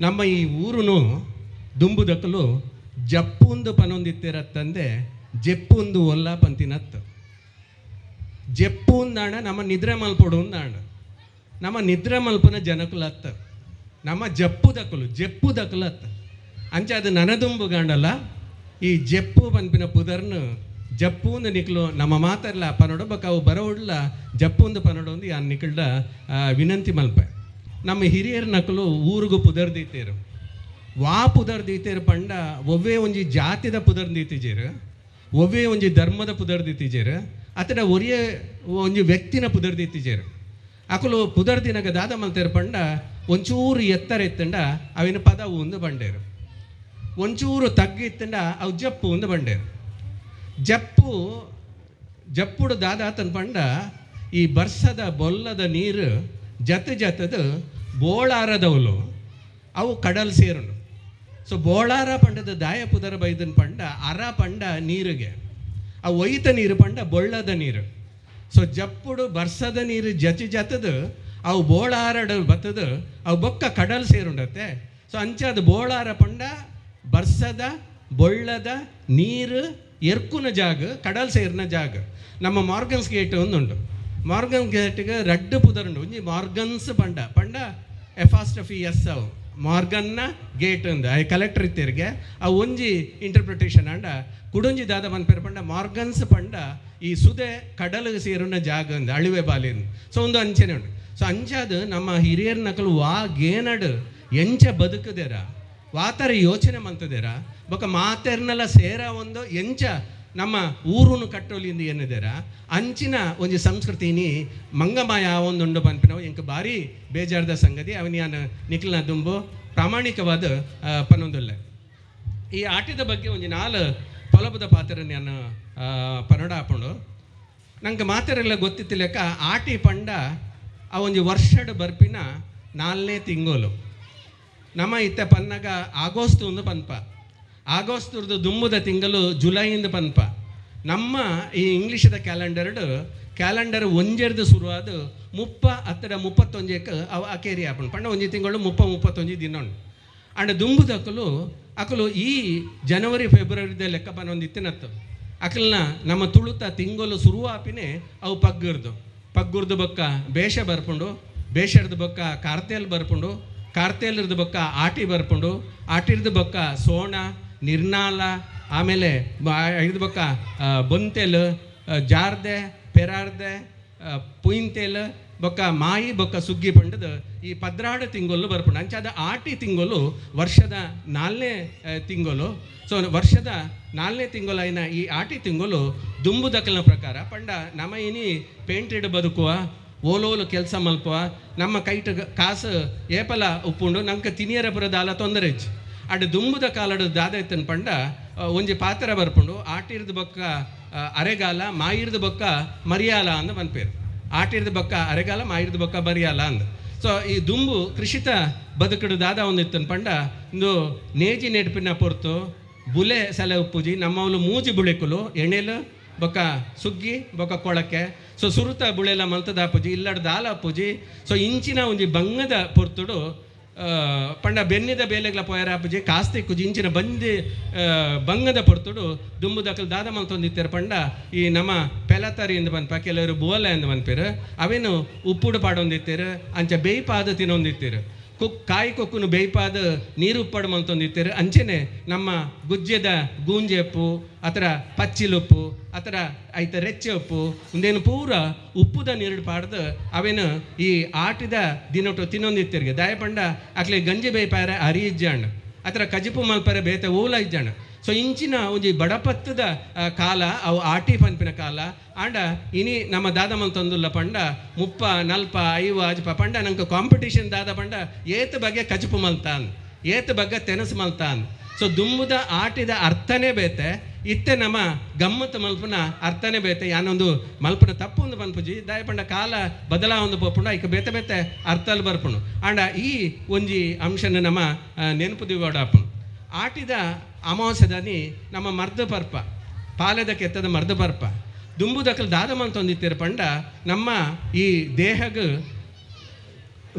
ನಮ್ಮ ಈ ಊರುನು ದುಂಬುದಕ್ಕಲು ಜಪ್ಪುಂದು ಪನೊಂದಿತ್ತಿರತ್ತಂದೆ ಜೆಪ್ಪುಂದು ಒಲ್ಲ ಪಂತಿನತ್ತು. ಜೆಪ್ಪು ಅಂದಾಣ ನಮ್ಮ ನಿದ್ರೆ ಮಲ್ಪೊಡು ಅಂದಾಣ ನಮ್ಮ ನಿದ್ರೆ ಮಲ್ಪನ ಜನಕುಲು ಅತ್ತ ನಮ್ಮ ಜಪ್ಪು ದಕ್ಕಲು ಅತ್ತ ಅಂಚೆ ಅದು ನನದುಂಬು ಗಾಂಡಲ್ಲ ಈ ಜೆಪ್ಪು ಪನ್ಪಿನ ಪುದರ್ನು ಜಪ್ಪುಂದು ನಿಕ್ಲು ನಮ್ಮ ಮಾತರ್ಲ ಪನೊಡು ಬಕ್ಕ ಅವು ಬರೋಡ್ಲ ಜಪ್ಪುಂದು ಪನೊಡು ಒಂದು ಯಾನ್ ನಿಕ್ಲ್ಡ ವಿನಂತಿ ಮಲ್ಪೆ. ನಮ್ಮ ಹಿರಿಯರ ನಕಲು ಊರಿಗೂ ಪುದರ್ದೀತೇರು ಪುದರ್ದೀತೇರು ಪಂಡ ಒವ್ವೇ ಒಂಜಿ ಜಾತಿದ ಪುದರ್ದೀತಿಜೇರು ಒವ್ವೇ ಒಂಜಿ ಧರ್ಮದ ಪುದರ್ದೀತಿಜೇರು ಅತಡ ಒರಿಯೇ ಒಂಜಿ ವ್ಯಕ್ತಿನ ಪುದರ್ದೀತಿಜೇರು ಅಕಲು ಪುದರ್ದಿನಗ ದಾದ ಮಲ್ತೇರು ಪಂಡ ಒಂಚೂರು ಎತ್ತರ ಎತ್ತಂಡ ಅವಿನ ಪದ ಒಂದು ಬಂಡೇರು ಒಂಚೂರು ತಗ್ಗಿತ್ತಂಡ ಅವು ಜಪ್ಪು ಒಂದು ಬಂಡೇರು ಜಪ್ಪುಡು ದಾದಾತನ ಪಂಡ ಈ ಬರ್ಸದ ಬೊಲ್ಲದ ನೀರು ಜತದ ಬೋಳಾರದವಲು ಅವು ಕಡಲ್ ಸೇರುನು. ಸೊ ಬೋಳಾರ ಪಂಡದ ದಾಯ ಪುದರ ಬೈದನ್ ಪಂಡ ಅರ ಪಂಡ ನೀರಿಗೆ ಅವು ಒಯ್ತ ನೀರು ಪಂಡ ಬೊಳ್ಳದ ನೀರು. ಸೊ ಜಪ್ಪುಡು ಬರ್ಸದ ನೀರು ಜತದ ಅವು ಬೋಳಾರಡ ಬತ್ತದ ಅವು ಬೊಕ್ಕ ಕಡಲ್ ಸೇರುಂಡತ್ತೆ. ಸೊ ಅಂಚಾದ ಬೋಳಾರ ಪಂಡ ಬರ್ಸದ ಬೊಳ್ಳದ ನೀರು ಎರ್ಕುನ ಜಾಗ ಕಡಲ್ ಸೇರಿನ ಜಾಗ. ನಮ್ಮ ಮಾರ್ಗನ್ಸ್ ಗೇಟ್ ಒಂದುಂಟು. ಮಾರ್ಗನ್ ಗೇಟ್ಗೆ ರಡ್ಡು ಪುದರುಂಡು ಒಂಜಿ ಮಾರ್ಗನ್ಸ್ ಪಂಡ ಎಫಾಸ್ಟಫಿಎಸ್ ಅವು ಮಾರ್ಗನ್ನ ಗೇಟ್ ಅಂದ ಐ ಕಲೆಕ್ಟರ್ ಇತ್ತೇರಿಗೆ ಅವು ಒಂಜಿ ಇಂಟರ್ಪ್ರಿಟೇಷನ್ ಅಂಡ ಕುಡೊಂಜಿ ದಾದ ಮನ್ಪೇರು ಪಂಡ ಮಾರ್ಗನ್ಸ್ ಪಂಡ ಈ ಸುದೆ ಕಡಲಿಗೆ ಸೇರುನ ಜಾಗ ಅಂದ ಅಳಿವೆ ಬಾಲಿಂದ. ಸೊ ಒಂದು ಅಂಚೆನೆ ಉಂಟು. ಸೊ ಅಂಚಾದ ನಮ್ಮ ಹಿರಿಯರ ನಕಲು ಗೇನಡು ಎಂಚ ಬದುಕದೇರ ವಾತರ ಯೋಚನೆ ಮಂತದೇರ ಬೊಕ್ಕ ಮಾತೆರ್ನೆಲ್ಲ ಸೇರ ಒಂದು ಎಂಚ ನಮ್ಮ ಊರುನು ಕಟ್ಟೋಲಿಂದ ಏನಿದೇರ ಅಂಚಿನ ಒಂಜಿ ಸಂಸ್ಕೃತಿನಿ ಮಂಗಮಾಯ ಒಂದುಂಡು ಪನ್ಪಿನವು ಇಂಕ ಭಾರಿ ಬೇಜಾರ್ದ ಸಂಗತಿ ಅವನಿಯಾನ ನಿಖಿಲ್ನ ದುಂಬು ಪ್ರಾಮಾಣಿಕವಾದ ಪನೊಂದುಲ್ಲೆ. ಈ ಆಟದ ಬಗ್ಗೆ ಒಂಜಿ 4 ಪೊಲಬದ ಪಾತ್ರ ನಾನು ಪನಡ ಹಾಕೊಂಡು ನಂಗೆ ಮಾತೆರೆಲ್ಲ ಗೊತ್ತಿತ್ತಿಲೆಕ್ಕ ಆಟಿ ಪಂಡ ಆ ಒಂಜಿ ವರ್ಷದ ಬರ್ಪಿನ 4ನೇ ತಿಂಗೋಲು ನಮ್ಮ ಇತ್ತ ಪನ್ನಗ ಆಗಸ್ಟ್ ಒಂದು ಪನ್ಪ ಆಗಸ್ಟ್ರದ್ದು ದುಂಬುದ ತಿಂಗಳು ಜುಲೈಯಿಂದ ಪನ್ಪ. ನಮ್ಮ ಈ ಇಂಗ್ಲೀಷದ ಕ್ಯಾಲೆಂಡರ್ ಒಂಜೆರ್ದು ಶುರುವಾದ 30-31 ಅವು ಅಕೇರಿ ಆಪಣ್ ಪಂಡ ಒಂಜಿ ತಿಂಗಳು 30-31 ದಿನ ಉಂಡು. ಅಂಡ್ ದುಂಬುದಕ್ಕಲು ಅಕಲು ಈ ಜನವರಿ ಫೆಬ್ರವರಿದ ಲೆಕ್ಕ ಪನ್ನೊಂದಿತ್ತಿನತ್ತು ಅಕಲ್ನ ನಮ್ಮ ತುಳುತ ತಿಂಗಳು ಶುರುವಾಪಿನೇ ಅವು ಪಗ್ಗುರ್ದು ಬೊಕ್ಕ ಬೇಷ ಬರ್ಪುಂಡು, ಬೇಷರ್ದು ಬೊಕ್ಕ ಕಾರ್ತೆಲ್ ಬರ್ಪುಂಡು, ಕಾರ್ತೆಲ್ರದ್ದು ಬೊಕ್ಕ ಆಟಿ ಬರ್ಪುಂಡು, ಆಟಿರ್ದು ಬೊಕ್ಕ ಸೋಣ ನಿರ್ನಾಲ ಆಮೇಲೆ ಇದ್ರ ಬೊಕ್ಕ ಬೊಂತೆಲ್ ಜಾರ್ದೆ ಪೆರಾರ್ದೆ ಪುಯಿಂತೆಲ್ ಬೊಕ್ಕ ಮಾಯಿ ಬೊಕ್ಕ ಸುಗ್ಗಿ ಪಂಡದ ಈ 12 ತಿಂಗಳು ಬರ್ಪುಂಡು. ಅಂಚಾದ ಆಟಿ ತಿಂಗಳು ವರ್ಷದ 4ನೇ ತಿಂಗಳು. ಸೊ ವರ್ಷದ 4ನೇ ತಿಂಗಳೈನ ಈ ಆಟಿ ತಿಂಗಳು ದುಂಬುದಕ್ಕಲಿನ ಪ್ರಕಾರ ಪಂಡ ನಮ್ಮ ಇನಿ ಪೇಂಟೆಡ್ ಬದುಕುವ ಓಲೋಲು ಕೆಲಸ ಮಲ್ಪುವ ನಮ್ಮ ಕೈಟ್ ಕಾಸು ಏಪಲ ಉಪ್ಪುಂಡು ನಂಗೆ ತಿನಿಯರ ಬರೋದಾಲ ತೊಂದರೆ ಹೆಚ್ಚು ಅಡ್ ದುಂಬುದ ಕಾಲದ ದಾದ ಎತ್ತನ ಪಂಡ ಒಂಜಿ ಪಾತ್ರ ಬರ್ಪುಂಡು ಆಟಿರ್ದು ಬೊಕ್ಕ ಅರೆಗಾಲ ಮಾಯಿರ್ದು ಬೊಕ್ಕ ಮರಿಯಾಲ ಅಂದ ಮನ್ಪೇರು. ಆಟಿರ್ದು ಬೊಕ್ಕ ಅರೆಗಾಲ ಮಾಯಿರ್ದು ಬೊಕ್ಕ ಮರಿಯಾಲ ಅಂದ. ಸೊ ಈ ದುಂಬು ಕೃಷಿತ ಬದುಕಡು ದಾದ ಒಂದು ಇತ್ತನ ಪಂಡ ಇಂದು ನೇಜಿ ನೆಡ್ಪಿನ ಪೊರ್ತು ಬುಲೆ ಸೆಲೆ ಉಪ್ಪುಜಿ ನಮ್ಮವಳು ಮೂಜಿ ಬುಳೆಕುಲು ಎಣೆಲು ಬೊಕ್ಕ ಸುಗ್ಗಿ ಬೊಕ್ಕ ಕೊಳಕ್ಕೆ. ಸೊ ಸುರುತ ಬುಳೆಲ ಮಲ್ತದ ಆಪುಜಿ ಇಲ್ಲಡ್ ದಾಲ ಆಪುಜಿ ಸೊ ಇಂಚಿನ ಒಂಜಿ ಬಂಗದ ಪೊರ್ತುಡು ಪಂಡ ಬೆನ್ನಿದ ಬೇಲೆಗ್ಲ ಪೋಯರ ಆಪುಜಿ ಕಾಸ್ತಿ ಕುಜಿ ಇಂಚಿನ ಬಂಗದ ಪೊರ್ತುಡು ದುಂಬು ದಕ್ಕಲು ದಾದ ಮಲ್ತೊಂದಿತ್ತೇರು ಪಂಡ ಈ ನಮ್ಮ ಪೆಲತರಿ ಎಂದು ಬನ್ಪ ಕೆಲವರು ಬೋಲ ಎಂದು ಬನ್ಪೇರು ಅವೇನು ಉಪ್ಪುಡು ಪಾಡೊಂದಿತ್ತೇರು ಅಂಚ ಬೇಯ್ಪಾದ ತಿನ್ನೊಂದಿತ್ತೇರು ಕಾಯಿ ಕೊಕ್ಕುನು ಬೇಯ್ಪಾದ ನೀರು ಉಪ್ಪಡು ಮಲ್ತೊಂದಿತ್ತೇರು ಅಂಚೆನೆ ನಮ್ಮ ಗುಜ್ಜೆದ ಗೂಂಜೆ ಉಪ್ಪು ಅತರ ಪಚ್ಚಿಲುಪ್ಪು ಅತರ ಐತ ರೆಚ್ಚೆ ಉಪ್ಪು ಒಂದೇನು ಪೂರ ಉಪ್ಪುದ ನೀರು ಪಾಡ್ದು ಅವೇನು ಈ ಆಟಿದ ದಿನೊಟ್ಟು ತಿನ್ನೊಂದಿತ್ತೇರಿಗೆ ದಾಯ ಪಂಡ ಅಕ್ಲೆ ಗಂಜಿ ಬೇಯ್ಪಾರ ಅರಿ ಇಜ್ಜಾಂಡ್ ಅತರ ಕಜಿಪು ಮಲ್ಪರೆ ಬೇತೆ ಓಲ ಇಜ್ಜಾಂಡ್ ಸೊ ಇಂಚಿನ ಒಂಜಿ ಬಡಪತ್ತದ ಕಾಲ ಅವು ಆಟಿ ಪನ್ಪಿನ ಕಾಲ ಆಂಡ ಇನಿ ನಮ್ಮ ದಾದ ಮಲ್ತೊಂದುಲ್ಲ ಪಂಡ 30-40-50 ಪಂಡ ನಂಗೆ ಕಾಂಪಿಟೇಷನ್ ದಾದ ಪಂಡ ಏತ್ ಬಗ್ಗೆ ಕಜಪು ಮಲ್ತಾನ್ ಏತ್ ಬಗ್ಗೆ ತೆನಸು ಮಲ್ತಾನ್ ಸೊ ದುಂಬುದ ಆಟಿದ ಅರ್ಥನೇ ಬೇತೆ ಇತ್ತೆ ನಮ್ಮ ಗಮ್ಮತ್ತು ಮಲ್ಪನ ಅರ್ಥನೇ ಬೇತೆ ಯಾನೊಂದು ಮಲ್ಪನ ತಪ್ಪು ಒಂದು ಪನ್ಪುಜಿ ದಾಯ ಪಂಡ ಕಾಲ ಬದಲಾ ಒಂದು ಪೋಪುಂಡ ಈಗ ಬೇತೆ ಬೇತೆ ಅರ್ಥಲ್ ಬರ್ಪುಣು ಆಂಡ ಈ ಒಂಜಿ ಅಂಶನ ನಮ್ಮ ನೆನಪು ದಿವಾಡಾಪುನು ಆಟಿದ ಅಮಾವಾಸ್ಯದನಿ ನಮ್ಮ ಮರ್ದ ಪರ್ಪ ಪಾಲೆದ ಕೆತ್ತದ ಮರ್ದ ಪರ್ಪ ದುಂಬುದಕ್ಕಲು ದಾದ ಮಂತೊಂದಿತ್ತೇರು ಪಂಡ ನಮ್ಮ ಈ ದೇಹಗ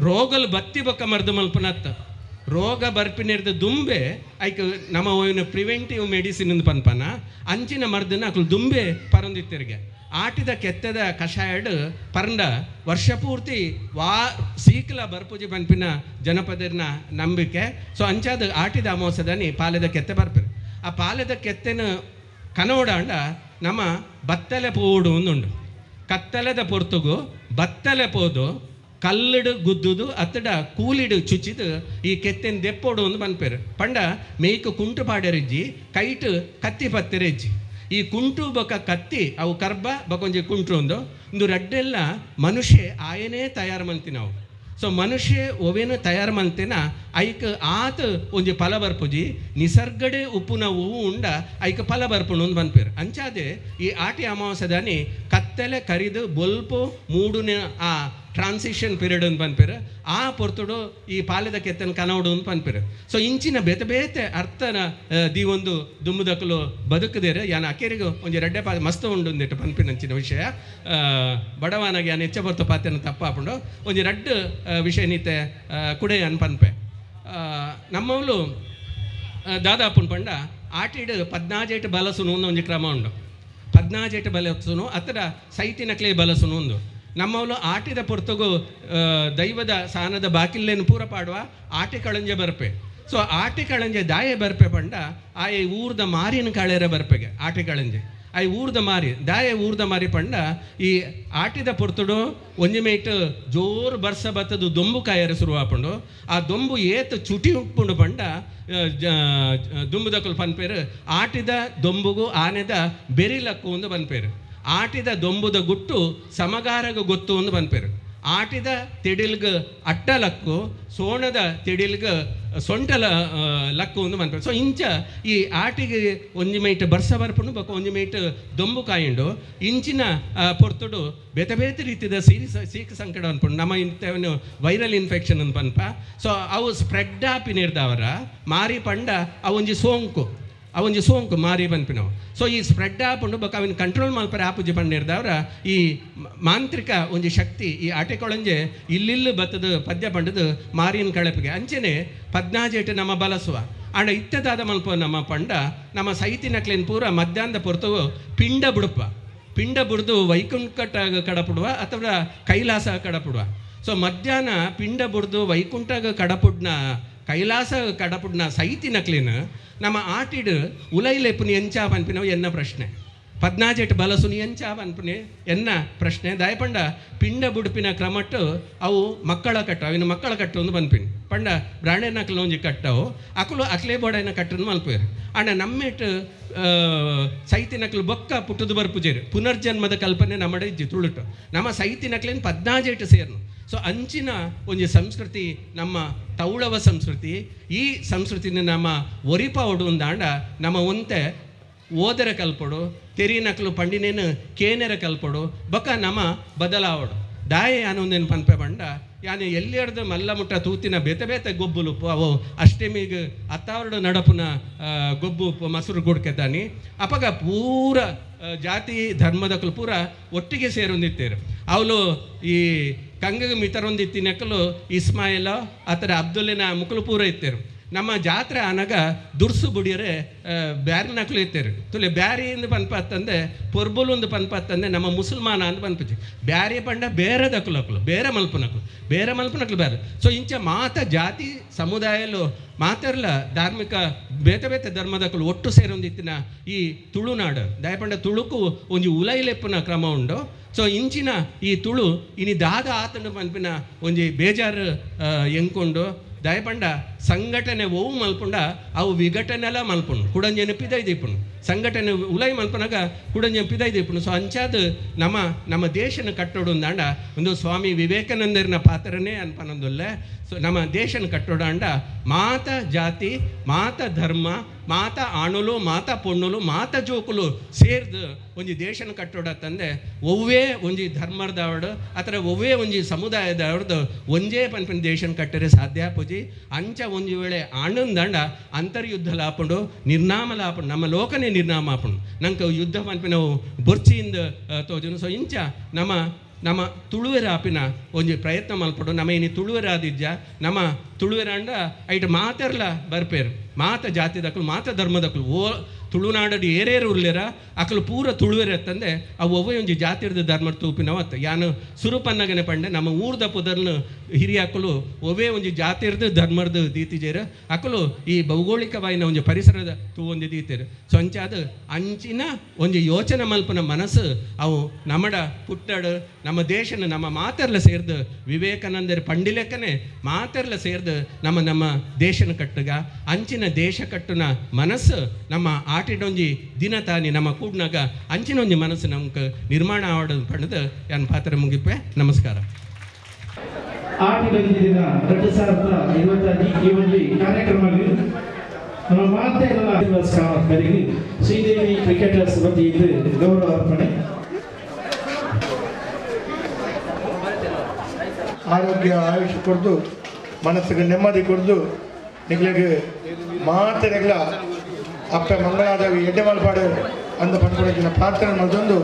ರೋಗಲ್ ಬತ್ತಿ ಬೊಕ್ಕ ಮರ್ದ ಮಲ್ಪನತ್ತ ರೋಗ ಬರ್ಪಿನಿರ್ದ ದುಂಬೆ ಐಕ್ ನಮ್ಮ ಏನು ಪ್ರಿವೆಂಟಿವ್ ಮೆಡಿಸಿನ್ ಪನ್ಪನ ಅಂಚಿನ ಮರ್ದನ ಅಕ್ಲು ದುಂಬೆ ಪರೊಂದಿತ್ತೇರಿಗೆ ಆಟಿದ ಕೆತ್ತದ ಕಷಾಯಡ್ ಪರಂಡ ವರ್ಷ ಪೂರ್ತಿ ಸೀಕಲ ಬರ್ಪುಜಿ ಪನ್ಪಿನ ಜನಪದರ್ನ ನಂಬಿಕೆ ಸೊ ಅಂಚಾದ ಆಟಿದ ಅಮಾವಾಸ್ಯದನಿ ಪಾಲೆದ ಕೆತ್ತೆ ಬರ್ಪೇರು ಆ ಪಾಲೆದ ಕೆತ್ತೆನ ಕನೋಡಾಂಡ ನಮ್ಮ ಬತ್ತಲೆ ಪೋಡು ಒಂದುಂಡು ಕತ್ತಲೆದ ಪೊರ್ತುಗು ಬತ್ತಲೆ ಪೋದು ಕಲ್ಲಡು ಗುದ್ದುದು ಅತ್ತಡ ಕೂಲಿಡು ಚುಚ್ಚಿದು ಈ ಕೆತ್ತೆನ ದೆಪ್ಪೋಡು ಒಂದು ಪನ್ಪೇರು ಪಂಡ ಮೇಯ್ಕು ಕುಂಟು ಪಾಡೆರಿಜ್ಜಿ ಕೈಟ್ ಕತ್ತಿ ಪತ್ತೆರೆಜ್ಜಿ ಈ ಕುಂಟು ಬೊಕ್ಕ ಕತ್ತಿ ಅವು ಕರ್ಬ ಬೊಕೊಂಜಿ ಕುಂಟು ಒಂದು ರಡ್ಡೆಲ್ಲ ಮನುಷ್ಯ ಆಯನೇ ತಯಾರು ಮಂತಿ ನಾವು ಸೊ ಮನುಷ್ಯ ಒವೇನು ತಯಾರು ಮಂತೇನ ಐಕ್ ಆತ ಒಂಜಿ ಫಲ ಬರ್ಪುಜಿ ನಿಸರ್ಗಡೆ ಉಪ್ಪುನ ಹೂವು ಉಂಡ ಐಕ್ ಫಲ ಬರ್ಪುಣು ಒಂದು ಬನ್ಪೇರು ಅಂಚಾದೆ ಈ ಆಟಿ ಅಮಾವಾಸ್ಯದನಿ ಕತ್ತಲೆ ಕರಿದು ಬೊಲ್ಪು ಮೂಡುನ ಆ ಟ್ರಾನ್ಸಿಷನ್ ಪೀರಿಯಡ್ ಅಂತ ಪನ್ಪೇರು ಆ ಪೊರ್ತುಡು ಈ ಪಾಲೆದ ಕೆತ್ತನ ಕನವಡು ಅಂತ ಪನ್ಪೇರು ಸೊ ಇಂಚಿನ ಬೇತೆ ಬೇತೆ ಅರ್ಥನ ಒಂದು ದುಮ್ಮುದಕ್ಕಲು ಬದುಕದೇರು ಯಾನ ಅಕೇರಿಗೂ ಒಂಜಿ ರೆಡ್ಡೆ ಪಾ ಮಸ್ತ್ ಉಂಡು ಒಂದಿಟ್ಟು ಪನ್ಪಿನ ಅಂಚಿನ ವಿಷಯ ಬಡವನಾಗಿ ಯಾನು ಹೆಚ್ಚ ಬರ್ತು ಪಾತ್ಯನ ತಪ್ಪಾಪುಂಡು ಒಂಜಿ ರೆಡ್ ವಿಷಯ ನೀತೆ ಕುಡೆ ಅನ್ ಪನ್ಪೆ ನಮ್ಮವಳು ದಾದಾಪುನ್ ಪಂಡ ಆಟಿಡ್ 14 ಬಲಸುನು ಒಂಜಿ ಕ್ರಮ ಉಂಡು 14 ಬಲಸುನು ಅತರ ಸೈತಿನಕ್ಲೆ ಬಲಸುನು ಒಂದು ನಮ್ಮವಳು ಆಟಿದ ಪೊರ್ತುಗು ದೈವದ ಸಾನದ ಬಾಕಿಲ್ಲೇನು ಪೂರ ಪಾಡುವ ಆಟಿ ಕಳಂಜೆ ಬರ್ಪೆ ಸೊ ಆಟಿ ಕಳಂಜೆ ದಾಯೆ ಬರ್ಪೆ ಪಂಡ ಆಯೆ ಊರ್ದ ಮಾರಿನ ಕಾಳೆರ ಬರ್ಪೆಗೆ ಆಟಿ ಕಳಂಜೆ ಆಯ್ ಊರ್ದ ಮಾರಿ ದಾಯೆ ಊರ್ದ ಮಾರಿ ಪಂಡ ಈ ಆಟಿದ ಪೊರ್ತುಡು ಒಂಜಿ ಮೇಟ್ ಜೋರು ಬರ್ಸ ಬತ್ತದು ದೊಂಬು ಕಾಯರ ಶುರುವಾಪುಂಡು ಆ ದೊಂಬು ಏತ್ ಚುಟಿ ಉಪ್ಪುಂಡು ಪಂಡ ದುಂಬುದಕ್ಕಲು ಪನ್ಪೇರು ಆಟಿದ ದೊಂಬುಗು ಆನೆದ ಬೆರಿಲಕ್ಕು ಒಂದು ಪನ್ಪೇರು ಆಟಿದ ದೊಂಬುದ ಗುಟ್ಟು ಸಮಗಾರಗ ಗೊತ್ತು ಒಂದು ಪನ್ಪೇರು ಆಟಿದ ತಿಡಿಲ್ಗ ಅಟ್ಟಲಕ್ಕು ಸೋಣದ ತಿಡಿಲ್ಗ ಸೊಂಟಲ ಲಕ್ಕು ಒಂದು ಪನ್ಪೇರು ಸೊ ಇಂಚ ಈ ಆಟಿಗೆ ಒಂಜಿ ಮೈಟ್ ಬರ್ಸ ಬರ್ಪುಂಡು ಬೊಕ್ಕ ಒಂಜಿ ಮೈಟ್ ದೊಂಬು ಕಾಯಿಂಡು ಇಂಚಿನ ಪೊರ್ತುಡು ಬೇತೆ ಬೇತೆ ರೀತಿಯ ಸೀಕ ಸಂಕಟ ಅನ್ಪುಂಡು ನಮ್ಮ ಇಂಥವನು ವೈರಲ್ ಇನ್ಫೆಕ್ಷನ್ ಅಂತ ಪನ್ಪ ಸೊ ಅವು ಸ್ಪ್ರೆಡ್ ಆಪಿ ನಿರ್ದವರ ಮಾರಿ ಪಂಡ ಅವೊಂಜಿ ಸೋಂಕು ಮಾರಿ ಪನ್ಪಿನವು ಸೊ ಈ ಸ್ಪ್ರೆಡ್ ಆಪುಂಡು ಬೊಕ್ಕ ಅವನ್ ಕಂಟ್ರೋಲ್ ಮಲ್ಪರೆ ಆಪುಜಿ ಪಂಡಿರ್ದವ್ರ ಈ ಮಾಂತ್ರಿಕ ಒಂಜಿ ಶಕ್ತಿ ಈ ಆಟೆಕೊಳಂಜೆ ಇಲ್ಲಿಲ್ಲು ಬತ್ತದು ಪದ್ಯ ಪಂಡದು ಮಾರಿನ ಕಳಪಿಗೆ ಅಂಚೆನೆ 14 ನಮ್ಮ ಬಲಸುವ ಆಂಡ ಇತ್ತದಾದ ಮಲ್ಪ ನಮ್ಮ ಪಂಡ ನಮ್ಮ ಸೈತಿನಕ್ಲೇನು ಪೂರ ಮಧ್ಯಾಹ್ನದ ಪೊರ್ತವು ಪಿಂಡ ಬುಡ್ದು ವೈಕುಂಠ ಕಡಪುಡುವ ಅಥವಾ ಕೈಲಾಸ ಕಡಪುಡುವ ಸೊ ಮಧ್ಯಾಹ್ನ ಪಿಂಡ ಬುಡ್ದು ವೈಕುಂಠ ಕೈಲಾಸ ಕಡಪುಡ್ನ ಸೈತಿನಕ್ಲೇನು ನಮ್ಮ ಆಟಿಡ್ ಉಲೈಲೆಪ್ಪುನಿ ಎಂಚಾ ಪನ್ಪಿನವು ಎನ್ನ ಪ್ರಶ್ನೆ 14 ಬಲಸುನಿ ಎಂಚಾ ಪನ್ಪುನಿ ಎನ್ನ ಪ್ರಶ್ನೆ ದಾಯಪಂಡ ಪಿಂಡ ಬುಡುಪಿನ ಕ್ರಮಟ್ಟು ಅವು ಮಕ್ಕಳ ಕಟ್ಟು ಅವಿನ ಮಕ್ಕಳ ಕಟ್ಟು ಒಂದು ಪನ್ಪಿನಿ ಪಂಡ ಬ್ರಾಂಡೆನಕ್ಲು ಒಂಜಿ ಕಟ್ಟವು ಅಕಲು ಅಕ್ಲೆ ಬೋಡೈನ ಕಟ್ಟನ್ನು ಮಲ್ಪೇರು ಆಂಡ ನಮ್ಮೆಟ್ ಸೈತಿನಕ್ಲು ಬೊಕ್ಕ ಪುಟ್ಟದು ಬರ್ಪುಜೇರು ಪುನರ್ಜನ್ಮದ ಕಲ್ಪನೆ ನಮ್ಮಡೆ ಇಜ್ಜಿ ತುಳುಟು ನಮ್ಮ ಸೈತಿನಕ್ಲೇನು 14 ಸೇರ್ನು ಸೊ ಅಂಚಿನ ಒಂಜಿ ಸಂಸ್ಕೃತಿ ನಮ್ಮ ತೌಳವ ಸಂಸ್ಕೃತಿ ಈ ಸಂಸ್ಕೃತಿನ ನಮ್ಮ ಒರಿಪ ಒಡುಂದಾಂಡ ನಮ್ಮ ಒಂತೆ ಓದರ ಕಲ್ಪಡು ತೆರಿನಕ್ಲು ಪಂಡಿನೇನು ಕೇನೆರ ಕಲ್ಪಡು ಬೊಕ್ಕ ನಮ್ಮ ಬದಲಾವಡು ದಾಯೆ ಅನ್ನೊಂದೇನು ಪನ್ಪೆ ಬಂಡ ಯಾನೆ ಎಲ್ಲಿಯರ್ದು ಮಲ್ಲ ಮುಟ್ಟ ತೂತಿನ ಬೇತೆ ಬೇತೆ ಗೊಬ್ಬುಲು ಅವು ಅಷ್ಟಮಿಗೆ ಅತ್ತಾವರಡು ನಡಪುನ ಗೊಬ್ಬು ಮಸರು ಗುಡ್ಕೆತಾನಿ ಅಪಗ ಪೂರ ಜಾತಿ ಧರ್ಮದಕ್ಕಲು ಪೂರ ಒಟ್ಟಿಗೆ ಸೇರೊಂದಿತ್ತೇರು ಅವಳು ಈ ಕಂಗಗೆ ಮಿತರೊಂದಿತ್ತಿನಕ್ಕಲು ಇಸ್ಮಾಯಿಲ ಆತರ ಅಬ್ದುಲ್ಲಿನ ಮುಕ್ಕಲು ಪೂರ ಇತ್ತೇರು ನಮ್ಮ ಜಾತ್ರೆ ಆನಾಗ ದುರ್ಸು ಬುಡಿಯರೆ ಬ್ಯಾರಿ ನಕ್ಲು ಇತ್ತೇರು ತುಲೆ ಬ್ಯಾರಿ ಎಂದು ಪನ್ಪತ್ತಂದೆ ಪೊರ್ಬುಲು ಒಂದು ಪನ್ಪತ್ತಂದೆ ನಮ್ಮ ಮುಸಲ್ಮಾನ ಅಂತ ಪನ್ಪಚ್ಚಿ ಬ್ಯಾರಿ ಪಂಡ ಬೇರೆ ದಕ್ಕಲಕ್ಕಲು ಬೇರೆ ಮಲ್ಪನಕ್ಲು ಬೇರೆ ಸೊ ಇಂಚ ಮಾತ ಜಾತಿ ಸಮುದಾಯಲು ಮಾತೆರ್ಲ ಧಾರ್ಮಿಕ ಬೇತೆ ಬೇತೆ ಧರ್ಮದಕ್ಕಲು ಒಟ್ಟು ಸೇರೊಂದಿತ್ತಿನ ಈ ತುಳುನಾಡು ದಯಪಂಡ ತುಳುಕು ಒಂಜಿ ಉಲೈಲೆಪ್ಪನ ಕ್ರಮ ಉಂಡು ಸೊ ಇಂಚಿನ ಈ ತುಳು ಇನಿ ದಾದ ಆತನ ಪನ್ಪಿನ ಒಂಜಿ ಬೇಜಾರು ಎಂಕೊಂಡು ದಯಪಂಡ ಸಂಘಟನೆ ಓವು ಮಲ್ಪುಂಡ ಅವು ವಿಘಟನೆಲ್ಲ ಮಲ್ಪುಂಡು ಕುಡಂಜನ ಪಿದೈದಿಪ್ಪುಂಡು ಸಂಘಟನೆ ಉಲೈ ಮಲ್ಪನಾಗ ಕುಡಂಜನ ಪಿದೈದಿಪ್ಪುಂಡು ಸೊ ಅಂಚಾದ ನಮ್ಮ ದೇಶನ ಕಟ್ಟೋಡುಂದಾಂಡ ಒಂದು ಸ್ವಾಮಿ ವಿವೇಕಾನಂದರಿನ ಪಾತ್ರನೇ ಅನ್ಪನೊಂದುಲ್ಲೆ ಸೊ ನಮ್ಮ ದೇಶನ ಕಟ್ಟೋಡಾಂಡ ಮಾತ ಜಾತಿ ಮಾತ ಧರ್ಮ ಮಾತ ಆಣುಲು ಮಾತ ಪೊಣ್ಣುಲು ಮಾತ ಜೋಕುಲು ಸೇರ್ದು ಒಂಜಿ ದೇಶನ ಕಟ್ಟೋಡ ತಂದೆ ಒವ್ವೇ ಒಂಜಿ ಧರ್ಮದವಡು ಅಥವಾ ಒವ್ವೇ ಒಂಜಿ ಸಮುದಾಯದವ್ರದ್ದು ಒಂಜೇ ಪನ್ಪಿನ ದೇಶನ ಕಟ್ಟರೆ ಸಾಧ್ಯ ಪೂಜಿ ಅಂಚ ಒಂಜಿ ವೇಳೆ ಆಣಂದಂಡ ಅಂತರ್ಯುದ್ಧ ಲಾಪುಂಡು ನಿರ್ನಾಮ ಲಾಪುಂಡು ನಮ್ಮ ಲೋಕನೇ ನಿರ್ನಾಮ ಆಪುಂಡು ನಂಗೆ ಯುದ್ಧ ಪನ್ಪಿನ ಬೊರ್ಚಿಯಿಂದ ತೋಜನು ಸೊ ಇಂಚ ನಮ್ಮ ತುಳುವೆರ ಆಪಿನ ಒಂಜಿ ಪ್ರಯತ್ನ ಮಲ್ಪಡು ನಮ್ಮ ಇನಿ ತುಳುವೆರಾದಿಜ್ಜ ನಮ್ಮ ತುಳುವೆರಾಂಡ ಐಟ್ ಮಾತೆರ್ಲ ಬರ್ಪೇರು ಮಾತ ಜಾತಿದಕ್ಕಲು ಮಾತ ಧರ್ಮದಕ್ಕಲು ಓ ತುಳುನಾಡಡಿ ಏರೇರು ಉರ್ಲೆರ ಅಕಲು ಪೂರ ತುಳುವೆರೆ ತಂದೆ ಅವು ಒವ್ವೆ ಒಂಜಿ ಜಾತಿರ್ದ ಧರ್ಮದ ತೂಪಿನವತ್ತು ಯಾನು ಸುರುಪನ್ನಗನೆ ಪಂಡೆ ನಮ್ಮ ಊರ್ದ ಪುದರ್ನು ಹಿರಿಯಾಕಲು ಒವ್ವೆ ಒಂಜಿ ಜಾತಿರ್ದು ಧರ್ಮದ ದೀತಿಜೇರು ಅಕಲು ಈ ಭೌಗೋಳಿಕವಾಯಿನ ಒಂಜಿ ಪರಿಸರದ ತೂ ಒಂಜಿ ದೀತೇರು ಸೊ ಅಂಚಾದ ಅಂಚಿನ ಒಂಜಿ ಯೋಚನೆ ಮಲ್ಪನ ಮನಸ್ಸು ಅವು ನಮ್ಮಡ ಪುಟ್ಟಡು ನಮ್ಮ ದೇಶನ ನಮ್ಮ ಮಾತೆರ್ಲ ಸೇರ್ದು ವಿವೇಕಾನಂದರ ಪಂಡಿಲೆಕ್ಕನೆ ಮಾತೆರ್ಲ ಸೇರ್ದು ನಮ್ಮ ದೇಶನ ಕಟ್ಟುಗ ಅಂಚಿನ ದೇಶ ಕಟ್ಟುನ ಮನಸ್ಸು ನಮ್ಮ ಆಟಿಡೊಂಜಿ ದಿನ ತಾನಿ ನಮ್ಮ ಕೂಡ್ನಾಗ ಅಂಚಿನ ಒಂಜಿ ಮನಸ್ಸು ನಮ್ಗೆ ನಿರ್ಮಾಣ ಆಡೋದು ಪಡೆದು ಯಾನ್ ಪಾತ್ರ ಮುಗಿಪೆ ನಮಸ್ಕಾರ ಆಟಿಡೊಂಜಿ ದಿನ 2025 ಈ ಒಂದು ಕಾರ್ಯಕ್ರಮದಲ್ಲಿ ನಮ್ಮ ಮಾತೆಲ್ಲ ಕಾಮಗಾರಿಗೆ ಶ್ರೀದೇವಿ ಕ್ರಿಕೆಟರ್ಸ್ ವತಿಯಿಂದ ಗೌರವ ಅರ್ಪಣೆ ಆರೋಗ್ಯ ಆಯುಷ್ ಕೊಡ್ದು ಮನಸ್ಸಿಗೆ ನೆಮ್ಮದಿ ಕೊಡ್ದು ನಿಗ್ಲಿಗೆ ಮಾತೆರೆಗ್ಲ ಅಪ್ಪ ಮಂಗಳಾದೇವಿ ಎಡ್ಡೆ ಮಲ್ಪಾಡು ಅಂದ ಪಂಡ್ಕೊಳಕಿನ ಪ್ರಾರ್ಥನೆ ಮಾಡಿದೊಂದು